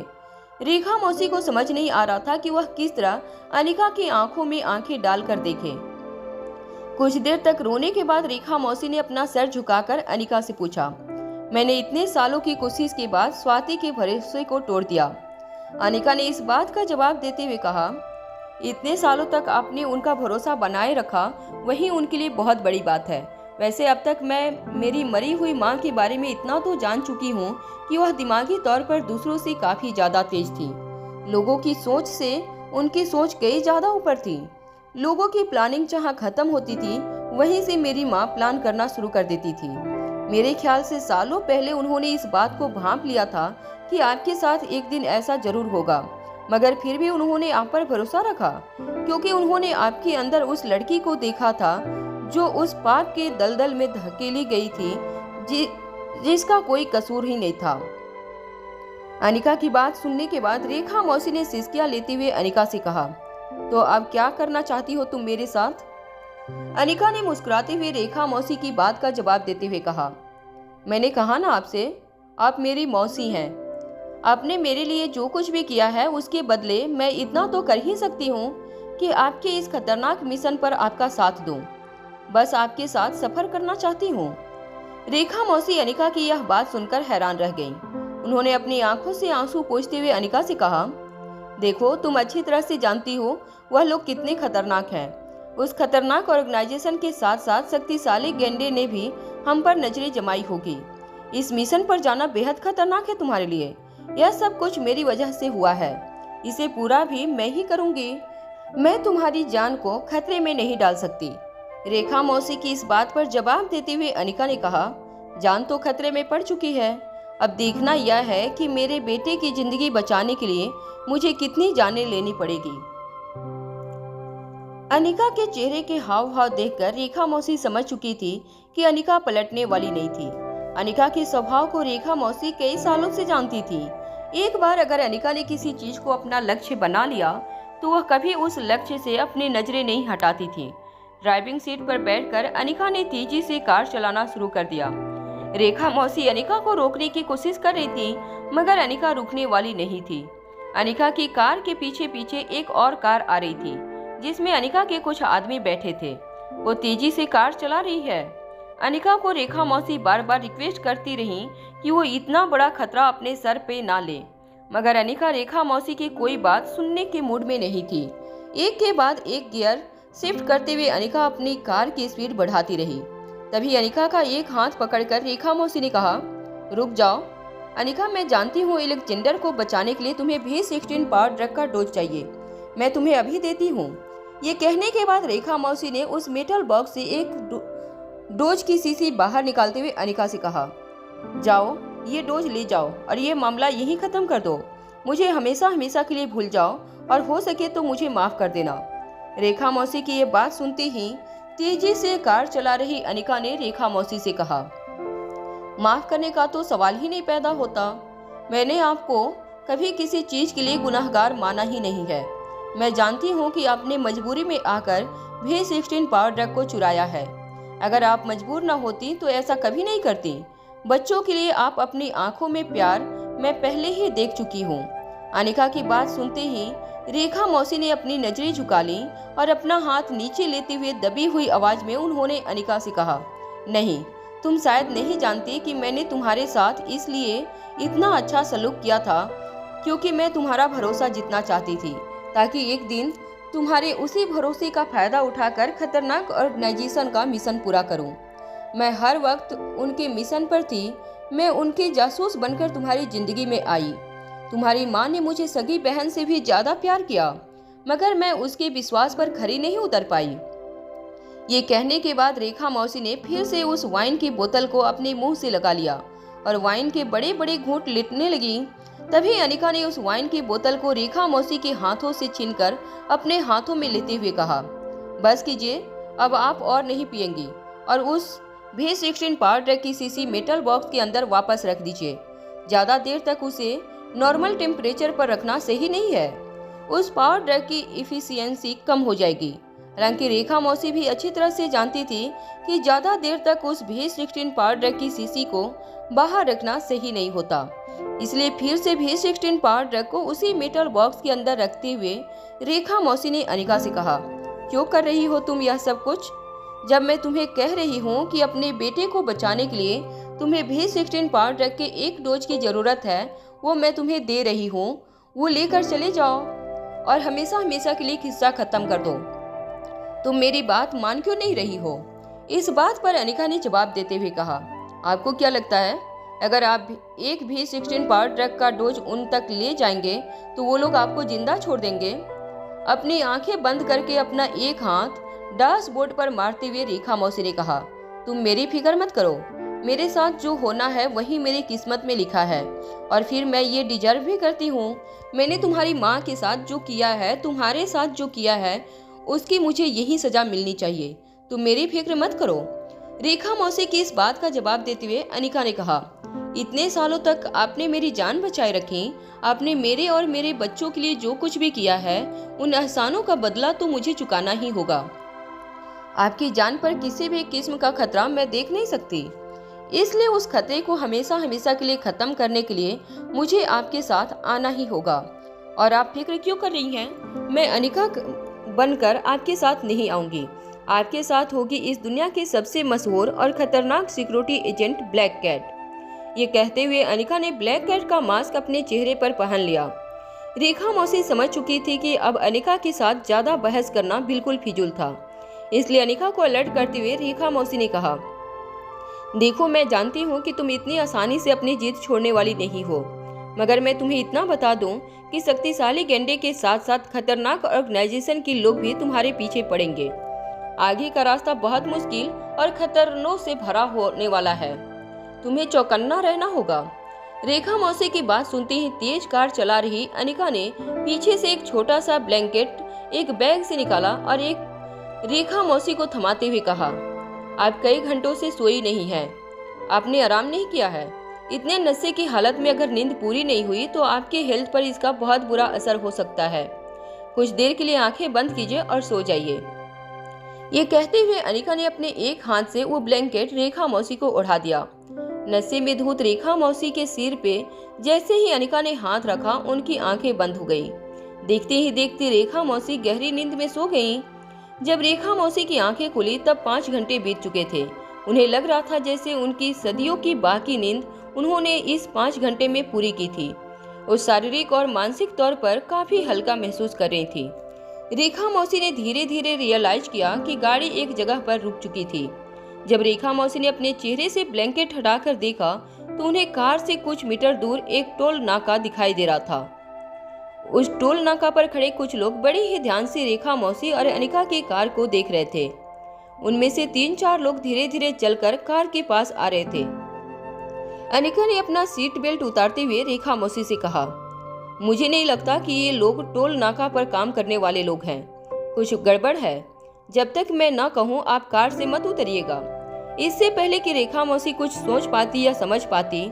रेखा मौसी को समझ नहीं आ रहा था कि वह किस तरह अनिका की आंखों में आंखें डालकर देखे। कुछ देर तक रोने के बाद रेखा मौसी ने अपना सर झुकाकर अनिका से पूछा, मैंने इतने सालों की कोशिश के बाद स्वाति के भरोसे को तोड़ दिया। अनिका ने इस बात का जवाब देते हुए कहा, इतने सालों तक आपने उनका भरोसा बनाए रखा, वही उनके लिए बहुत बड़ी बात है। वैसे अब तक मैं मेरी मरी हुई माँ के बारे में इतना तो जान चुकी हूँ कि वह दिमागी तौर पर दूसरों से काफी ज्यादा तेज थी। लोगों की सोच से उनकी सोच कई ज्यादा ऊपर थी। लोगों की प्लानिंग जहाँ खत्म होती थी, वहीं से मेरी माँ प्लान करना शुरू कर देती थी। मेरे ख्याल से सालों पहले उन्होंने इस बात को भांप लिया था कि आपके साथ एक दिन ऐसा जरूर होगा, मगर फिर भी उन्होंने आप पर भरोसा रखा, क्योंकि उन्होंने आपके अंदर उस लड़की को देखा था जो उस पाप के दलदल में धकेली गई थी, जिसका कोई कसूर ही नहीं था। अनिका की बात सुनने के बाद रेखा मौसी ने सिसकियां लेते हुए अनिका से कहा, तो अब क्या करना चाहती हो तुम मेरे साथ? अनिका ने मुस्कुराते हुए रेखा मौसी की बात का जवाब देते हुए कहा, मैंने कहा ना आपसे, आप मेरी मौसी हैं। आपने मेरे लिए जो कुछ भी किया है उसके बदले मैं इतना तो कर ही सकती हूँ कि आपके इस खतरनाक मिशन पर आपका साथ दूं। बस आपके साथ सफर करना चाहती हूँ। रेखा मौसी अनिका की यह बात सुनकर हैरान रह गईं। उन्होंने अपनी आंखों से आंसू पोंछते हुए अनिका से कहा, देखो तुम अच्छी तरह से जानती हो वह लोग कितने खतरनाक हैं। उस खतरनाक ऑर्गेनाइजेशन के साथ साथ शक्तिशाली गेंडे ने भी हम पर नजरें जमाई होगी। इस मिशन पर जाना बेहद खतरनाक है तुम्हारे लिए। यह सब कुछ मेरी वजह से हुआ है। इसे पूरा भी मैं ही करूंगी। मैं तुम्हारी जान को खतरे में नहीं डाल सकती। रेखा मौसी की इस बात पर जवाब देते हुए अनिका ने कहा, जान तो खतरे में पड़ चुकी है। अब देखना यह है कि मेरे बेटे की जिंदगी बचाने के लिए मुझे कितनी जानें लेनी पड़ेगी। अनिका के चेहरे के हाव भाव देखकर रेखा मौसी समझ चुकी थी कि अनिका पलटने वाली नहीं थी। अनिका के स्वभाव को रेखा मौसी कई सालों से जानती थी। एक बार अगर अनिका ने किसी चीज को अपना लक्ष्य बना लिया तो वह कभी उस लक्ष्य से अपनी नजरें नहीं हटाती थी। ड्राइविंग सीट पर बैठकर अनिका ने तेजी से कार चलाना शुरू कर दिया। रेखा मौसी अनिका को रोकने की कोशिश कर रही थी, मगर अनिका रुकने वाली नहीं थी। अनिका की कार के पीछे पीछे एक और कार आ रही थी, जिसमें अनिका के कुछ आदमी बैठे थे। वो तेजी से कार चला रही है। अनिका को रेखा मौसी बार बार रिक्वेस्ट करती रही कि वो इतना बड़ा खतरा अपने सर पे ना ले, मगर अनिका रेखा मौसी की कोई बात सुनने के मूड में नहीं थी। एक के बाद एक गियर शिफ्ट करते हुए अनिका अपनी कार की स्पीड बढ़ाती रही। तभी अनिका का एक हाथ पकड़कर रेखा मौसी ने कहा, रुक जाओ अनिका, मैं जानती हूँ एलेक्जेंडर को बचाने के लिए तुम्हें V16 पावर ड्रग का डोज चाहिए। मैं तुम्हें अभी देती हूँ। ये कहने के बाद रेखा मौसी ने उस मेटल बॉक्स से एक डोज की शीशी बाहर निकालते हुए अनिका से कहा, जाओ ये डोज ले जाओ और ये मामला यहीं खत्म कर दो। मुझे हमेशा हमेशा के लिए भूल जाओ और हो सके तो मुझे माफ कर देना। रेखा मौसी की ये बात सुनते ही तेजी से कार चला रही अनिका ने रेखा मौसी से कहा, माफ करने का तो सवाल ही नहीं पैदा होता। मैंने आपको कभी किसी चीज के लिए गुनाहगार माना ही नहीं है। मैं जानती हूँ कि आपने मजबूरी में आकर V16 पावर ड्रग को चुराया है। अगर आप मजबूर न होती तो ऐसा कभी नहीं करती। बच्चों के लिए आप अपनी आंखों में प्यार मैं पहले ही देख चुकी हूँ। अनिका की बात सुनते ही रेखा मौसी ने अपनी नजरें झुका ली और अपना हाथ नीचे लेते हुए दबी हुई आवाज में उन्होंने अनिका से कहा, नहीं, तुम शायद नहीं जानती कि मैंने तुम्हारे साथ इसलिए इतना अच्छा सलूक किया था क्योंकि मैं तुम्हारा भरोसा जीतना चाहती थी, ताकि एक दिन तुम्हारे उसी भरोसे का फायदा उठाकर खतरनाक ऑर्गेनाइजेशन का मिशन पूरा करूं। मैं हर वक्त उनके मिशन पर थी। मैं उनके जासूस बनकर तुम्हारी जिंदगी में आई। तुम्हारी माँ ने मुझे सगी बहन से भी ज्यादा प्यार किया, मगर मैं उसके विश्वास पर खरी नहीं उतर पाई। ये कहने के बाद रेखा मौसी ने फिर से उस वाइन की बोतल को अपने मुंह से लगा लिया और वाइन के बड़े बड़े घूंट लेने लगी। तभी अनिका ने उस वाइन की बोतल को रेखा मौसी के हाथों से छीनकर अपने हाथों में लेते हुए कहा, बस कीजिए, अब आप और नहीं पिएंगी और उस V16 पावर ड्रग की शीशी मेटल बॉक्स के अंदर वापस रख दीजिए। ज्यादा देर तक उसे नॉर्मल टेम्परेचर पर रखना सही नहीं है। उस पावर ड्रग की इफिशियंसी कम हो जाएगी। हालांकि रेखा मौसी भी अच्छी तरह से जानती थी कि ज्यादा देर तक उस V16 पावर ड्रग की शीशी को बाहर रखना सही नहीं होता। इसलिए फिर से V16 पावर ड्रग को उसी मेटल बॉक्स के अंदर रखते हुए रेखा मौसी ने अनिका से कहा, क्यों कर रही हो तुम यह सब कुछ? जब मैं तुम्हें कह रही हूँ कि अपने बेटे को बचाने के लिए तुम्हें V16 पावर ड्रग के एक डोज की जरूरत है, वो मैं तुम्हें दे रही हूँ। वो लेकर चले जाओ और हमेशा हमेशा के लिए किस्सा खत्म कर दो। तुम मेरी बात मान क्यों नहीं रही हो? इस बात पर अनिका ने जवाब देते हुए कहा, आपको क्या लगता है अगर आप एक V16 पावर ड्रग का डोज उन तक ले जाएंगे तो वो लोग आपको जिंदा छोड़ देंगे? अपनी आंखें बंद करके अपना एक हाथ डैशबोर्ड पर मारते हुए रेखा मौसी ने कहा, तुम मेरी फिक्र मत करो। मेरे साथ जो होना है वही मेरी किस्मत में लिखा है और फिर मैं ये डिजर्व भी करती हूँ। मैंने तुम्हारी माँ के साथ जो किया है, तुम्हारे साथ जो किया है, उसकी मुझे यही सजा मिलनी चाहिए। तुम मेरी फिक्र मत करो। रेखा मौसी की इस बात का जवाब देते हुए अनिका ने कहा, इतने सालों तक आपने मेरी जान बचाए रखी, आपने मेरे और मेरे बच्चों के लिए जो कुछ भी किया है, उन एहसानों का बदला तो मुझे चुकाना ही होगा। आपकी जान पर किसी भी किस्म का खतरा मैं देख नहीं सकती, इसलिए उस खतरे को हमेशा हमेशा के लिए खत्म करने के लिए मुझे आपके साथ आना ही होगा। और आप फिक्र क्यों कर रही हैं? मैं अनिका बनकर आपके साथ नहीं आऊंगी। आपके साथ होगी इस दुनिया के सबसे मशहूर और खतरनाक सिक्योरिटी एजेंट ब्लैक कैट। ये कहते हुए अनिका ने ब्लैक कैट का मास्क अपने चेहरे पर पहन लिया। रेखा मौसी समझ चुकी थी कि अब अनिका के साथ ज्यादा बहस करना बिल्कुल फिजूल था, इसलिए अनिका को अलर्ट करते हुए रेखा मौसी ने कहा, देखो मैं जानती हूँ कि तुम इतनी आसानी से अपनी जीत छोड़ने वाली नहीं हो, मगर मैं तुम्हें इतना बता दूं कि शक्तिशाली गेंडे के साथ साथ खतरनाक ऑर्गेनाइजेशन के लोग भी तुम्हारे पीछे पड़ेंगे। आगे का रास्ता बहुत मुश्किल और खतरनों से भरा होने वाला है, तुम्हें चौकन्ना रहना होगा। रेखा मौसी की बात सुनते ही तेज कार चला रही अनिका ने पीछे से एक छोटा सा ब्लैंकेट एक बैग से निकाला और एक रेखा मौसी को थमाते हुए कहा, आप कई घंटों से सोई नहीं हैं, आपने आराम नहीं किया है। इतने नशे की हालत में अगर नींद पूरी नहीं हुई तो आपके हेल्थ पर इसका बहुत बुरा असर हो सकता है। कुछ देर के लिए आंखें बंद कीजिए और सो जाइए। ये कहते हुए अनिका ने अपने एक हाथ से वो ब्लैंकेट रेखा मौसी को उड़ा दिया। नशे में धुत रेखा मौसी के सिर पे जैसे ही अनिका ने हाथ रखा, उनकी आंखें बंद हो गई। देखते ही देखते रेखा मौसी गहरी नींद में सो गईं। जब रेखा मौसी की आंखें खुली तब 5 घंटे बीत चुके थे। उन्हें लग रहा था जैसे उनकी सदियों की बाकी नींद उन्होंने इस 5 घंटे में पूरी की थी। वो शारीरिक और मानसिक तौर पर काफी हल्का महसूस कर रही थी। रेखा मौसी ने धीरे धीरे रियलाइज किया कि गाड़ी एक जगह पर रुक चुकी थी। जब रेखा मौसी ने अपने चेहरे से ब्लैंकेट हटाकर देखा तो उन्हें कार से कुछ मीटर दूर एक टोल नाका दिखाई दे रहा था। उस टोल नाका पर खड़े कुछ लोग बड़े ही ध्यान से रेखा मौसी और अनिका की कार को देख रहे थे। उनमें से 3-4 लोग धीरे धीरे चलकर कार के पास आ रहे थे। अनिका ने अपना सीट बेल्ट उतारते हुए रेखा मौसी से कहा, मुझे नहीं लगता कि ये लोग टोल नाका पर काम करने वाले लोग हैं, कुछ गड़बड़ है। जब तक मैं न कहूँ आप कार से मत उतरिएगा। इससे पहले कि रेखा मौसी कुछ सोच पाती या समझ पाती,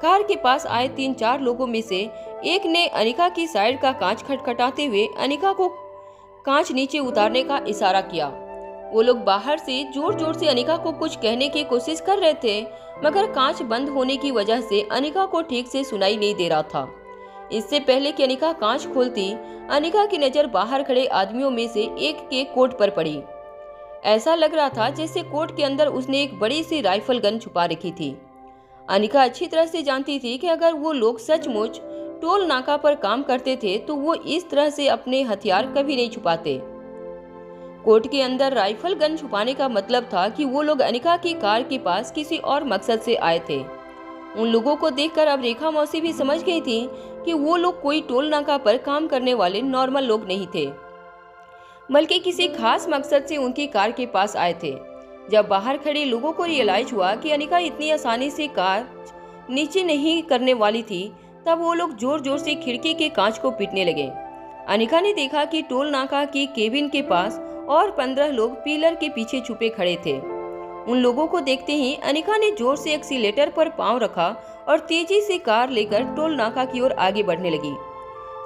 कार के पास आए 3-4 लोगों में से एक ने अनिका की साइड का कांच खटखटाते हुए अनिका को कांच नीचे उतारने का इशारा किया। वो लोग बाहर से जोर जोर से अनिका को कुछ कहने की कोशिश कर रहे थे, मगर कांच बंद होने की वजह से अनिका को ठीक से सुनाई नहीं दे रहा था। इससे पहले कि अनिका कांच खोलती, अनिका की नजर बाहर खड़े आदमियों में से एक के कोट पर पड़ी। ऐसा लग रहा था जैसे कोट के अंदर उसने एक बड़ी सी राइफल गन छुपा रखी थी। अनिका अच्छी तरह से जानती थी कि अगर वो लोग सचमुच टोल नाका पर काम करते थे तो वो इस तरह से अपने हथियार कभी नहीं छुपाते। कोट के अंदर राइफल गन छुपाने का मतलब था कि वो लोग अनिका की कार के पास किसी और मकसद से आए थे। उन लोगों को देखकर अब रेखा मौसी भी समझ गई थी कि वो लोग कोई टोल नाका पर काम करने वाले नॉर्मल लोग नहीं थे, बल्कि किसी खास मकसद से उनकी कार के पास आए थे। जब बाहर खड़े लोगों को रियलाइज हुआ कि अनिका इतनी आसानी से कार नीचे नहीं करने वाली थी, तब वो लोग जोर जोर से खिड़की के कांच को पीटने लगे। अनिका ने देखा कि टोल नाका की केबिन के पास और 15 लोग पिलर के पीछे छुपे खड़े थे। उन लोगों को देखते ही अनिका ने जोर से एक्सीलेटर पर पांव रखा और तेजी से कार लेकर टोल नाका की ओर आगे बढ़ने लगी।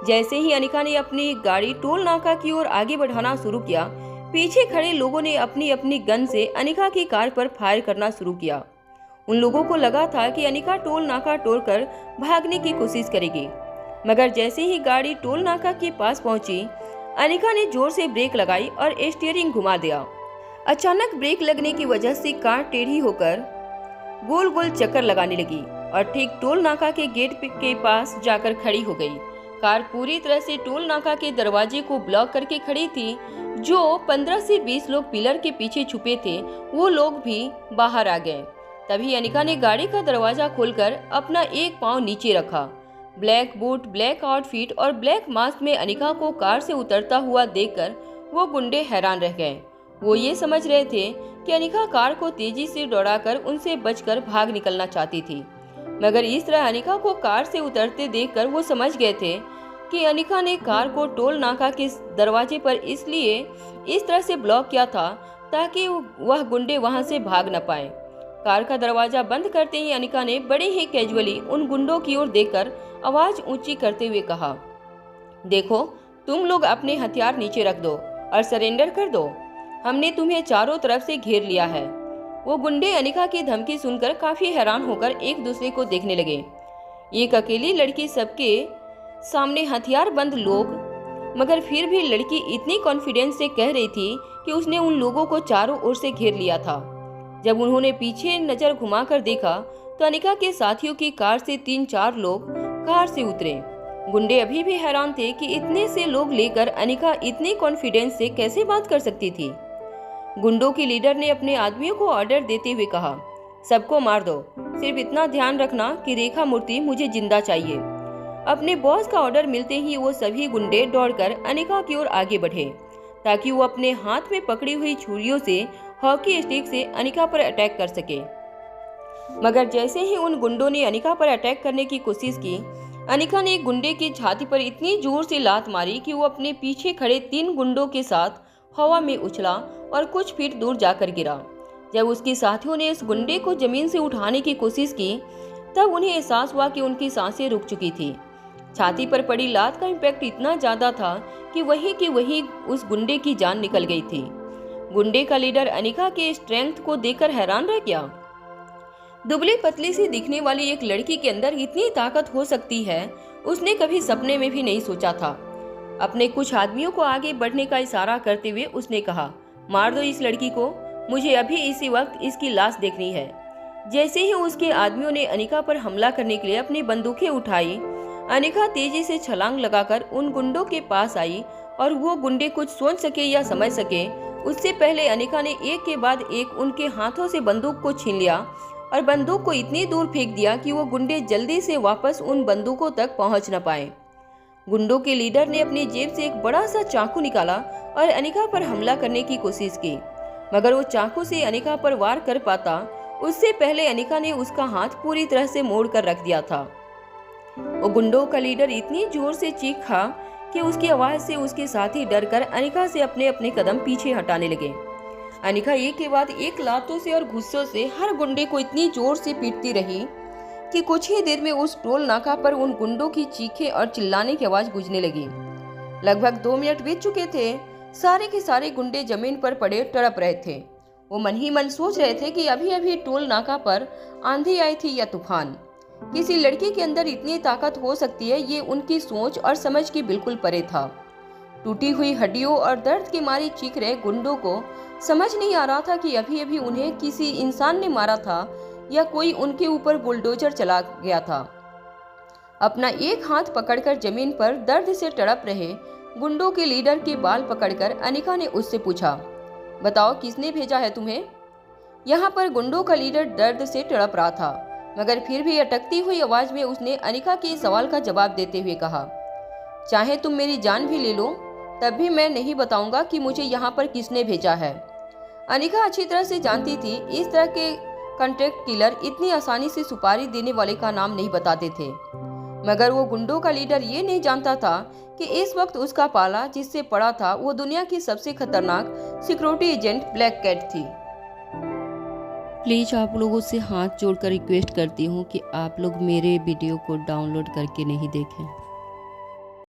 जैसे ही अनिका ने अपनी गाड़ी टोल नाका की ओर आगे बढ़ाना शुरू किया, पीछे खड़े लोगों ने अपनी अपनी गन से अनिका की कार पर फायर करना शुरू किया। उन लोगों को लगा था कि अनिका टोल नाका तोड़कर भागने की कोशिश करेगी, मगर जैसे ही गाड़ी टोल नाका के पास पहुंची, अनिका ने जोर से ब्रेक लगाई और स्टीयरिंग घुमा दिया। अचानक ब्रेक लगने की वजह से कार टेढ़ी होकर गोल गोल चक्कर लगाने लगी और ठीक टोल नाका के गेट के पास जाकर खड़ी हो गई। कार पूरी तरह से टोल नाका के दरवाजे को ब्लॉक करके खड़ी थी। जो 15 से 20 लोग पिलर के पीछे छुपे थे, वो लोग भी बाहर आ गए। तभी अनिका ने गाड़ी का दरवाजा खोलकर अपना एक पांव नीचे रखा। ब्लैक बूट, ब्लैक आउटफिट और ब्लैक मास्क में अनिका को कार से उतरता हुआ देखकर वो गुंडे हैरान रह गए। वो ये समझ रहे थे कि अनिका कार को तेजी से दौड़ाकर उनसे बचकर भाग निकलना चाहती थी, मगर इस तरह अनिका को कार से उतरते देखकर वो समझ गए थे कि अनिका ने कार को टोल नाका के दरवाजे पर इसलिए इस तरह से ब्लॉक किया था ताकि वह गुंडे वहां से भाग न पाए। कार का दरवाजा बंद करते ही अनिका ने बड़े ही कैजुअली उन गुंडों की ओर देखकर आवाज ऊंची करते हुए कहा, देखो, तुम लोग अपने हथियार नीचे रख दो और सरेंडर कर दो। हमने तुम्हें चारों तरफ से घेर लिया है। वो गुंडे अनिका की धमकी सुनकर काफी हैरान होकर एक दूसरे को देखने लगे। एक अकेली लड़की सबके सामने हथियार बंद लोग, मगर फिर भी लड़की इतनी कॉन्फिडेंस से कह रही थी कि उसने उन लोगों को चारों ओर से घेर लिया था। जब उन्होंने पीछे नजर घुमाकर देखा तो अनिका के साथियों की कार से 3-4 लोग कार से उतरे। गुंडे अभी भी हैरान थे कि इतने से लोग लेकर अनिका इतनी कॉन्फिडेंस से कैसे बात कर सकती थी। गुंडों के लीडर ने अपने आदमियों को ऑर्डर देते हुए कहा, सबको मार दो, सिर्फ इतना ध्यान रखना कि रेखा मूर्ति मुझे जिंदा चाहिए। अपने बॉस का ऑर्डर मिलते ही वो सभी गुंडे दौड़कर अनिका की ओर आगे बढ़े ताकि वो अपने हाथ में पकड़ी हुई छुरियों से हॉकी स्टिक से अनिका पर अटैक कर सके। मगर जैसे ही उन गुंडों ने अनिका पर अटैक करने की कोशिश की, अनिका ने एक गुंडे की छाती पर इतनी जोर से लात मारी कि वो अपने पीछे खड़े 3 गुंडों के साथ हवा में उछला और कुछ फीट दूर जाकर गिरा। जब उसके साथियों ने इस गुंडे को जमीन से उठाने की कोशिश की, तब उन्हें एहसास हुआ कि उनकी सांसें रुक चुकी थी। छाती पर पड़ी लात का इम्पैक्ट इतना ज्यादा था कि वहीं उस गुंडे की जान निकल गई थी। गुंडे का लीडर अनिका के स्ट्रेंथ को देखकर हैरान रह गया। दुबली पतली सी दिखने वाली एक लड़की के अंदर इतनी ताकत हो सकती है, उसने कभी सपने में भी नहीं सोचा था। अपने कुछ आदमियों को आगे बढ़ने का इशारा करते हुए उसने कहा, मार दो इस लड़की को, मुझे अभी इसी वक्त इसकी लाश देखनी है। जैसे ही उसके आदमियों ने अनिका पर हमला करने के लिए अपनी बंदूकें उठाई, अनिका तेजी से छलांग लगाकर उन गुंडों के पास आई और वो गुंडे कुछ सोच सके या समझ सके उससे पहले अनिका ने एक के बाद एक उनके हाथों से बंदूक को छीन लिया और बंदूक को इतनी दूर फेंक दिया कि वो गुंडे जल्दी से वापस उन बंदूकों तक पहुंच न पाए। गुंडों के लीडर ने अपनी जेब से एक बड़ा सा चाकू निकाला और अनिका पर हमला करने की कोशिश की, मगर वो चाकू से अनिका पर वार कर पाता उससे पहले अनिका ने उसका हाथ पूरी तरह से मोड़ कर रख दिया था। वो गुंडों का लीडर इतनी जोर से चीखा कि उसकी आवाज से उसके साथी डरकर अनिका से अपने अपने कदम पीछे हटाने लगे। अनिका एक के बाद एक लातों से और गुस्सों से हर गुंडे को इतनी जोर से पीटती रही कि कुछ ही देर में उस टोल नाका पर उन गुंडों की चीखें और चिल्लाने की आवाज गूंजने लगी। लगभग 2 मिनट बीत चुके थे। सारे के सारे गुंडे जमीन पर पड़े तड़प रहे थे। वो मन ही मन सोच रहे थे कि अभी अभी टोल नाका पर आंधी आई थी या तूफान। किसी लड़की के अंदर इतनी ताकत हो सकती है, ये उनकी सोच और समझ के बिल्कुल परे था। टूटी हुई हड्डियों और दर्द के मारे चीख रहे गुंडों को समझ नहीं आ रहा था कि अभी अभी उन्हें किसी इंसान ने मारा था या कोई उनके ऊपर बुलडोजर चला गया था। अपना एक हाथ पकड़कर जमीन पर दर्द से तड़प रहे गुंडों के लीडर के बाल पकड़कर अनिका ने उससे पूछा, बताओ किसने भेजा है तुम्हें? यहाँ पर गुंडों का लीडर दर्द से तड़प रहा था, मगर फिर भी अटकती हुई आवाज में उसने अनिका के सवाल का जवाब देते हुए कहा, चाहे तुम मेरी जान भी ले लो तब भी मैं नहीं बताऊंगा कि मुझे यहाँ पर किसने भेजा है। अनिका अच्छी तरह से जानती थी इस तरह के कॉन्ट्रैक्ट किलर इतनी आसानी से सुपारी देने वाले का नाम नहीं बताते थे, मगर वो गुंडों का लीडर ये नहीं जानता था कि इस वक्त उसका पाला जिससे पड़ा था वो दुनिया की सबसे खतरनाक सिक्योरिटी एजेंट ब्लैक कैट थी। प्लीज़ आप लोगों से हाथ जोड़कर रिक्वेस्ट करती हूँ कि आप लोग मेरे वीडियो को डाउनलोड करके नहीं देखें।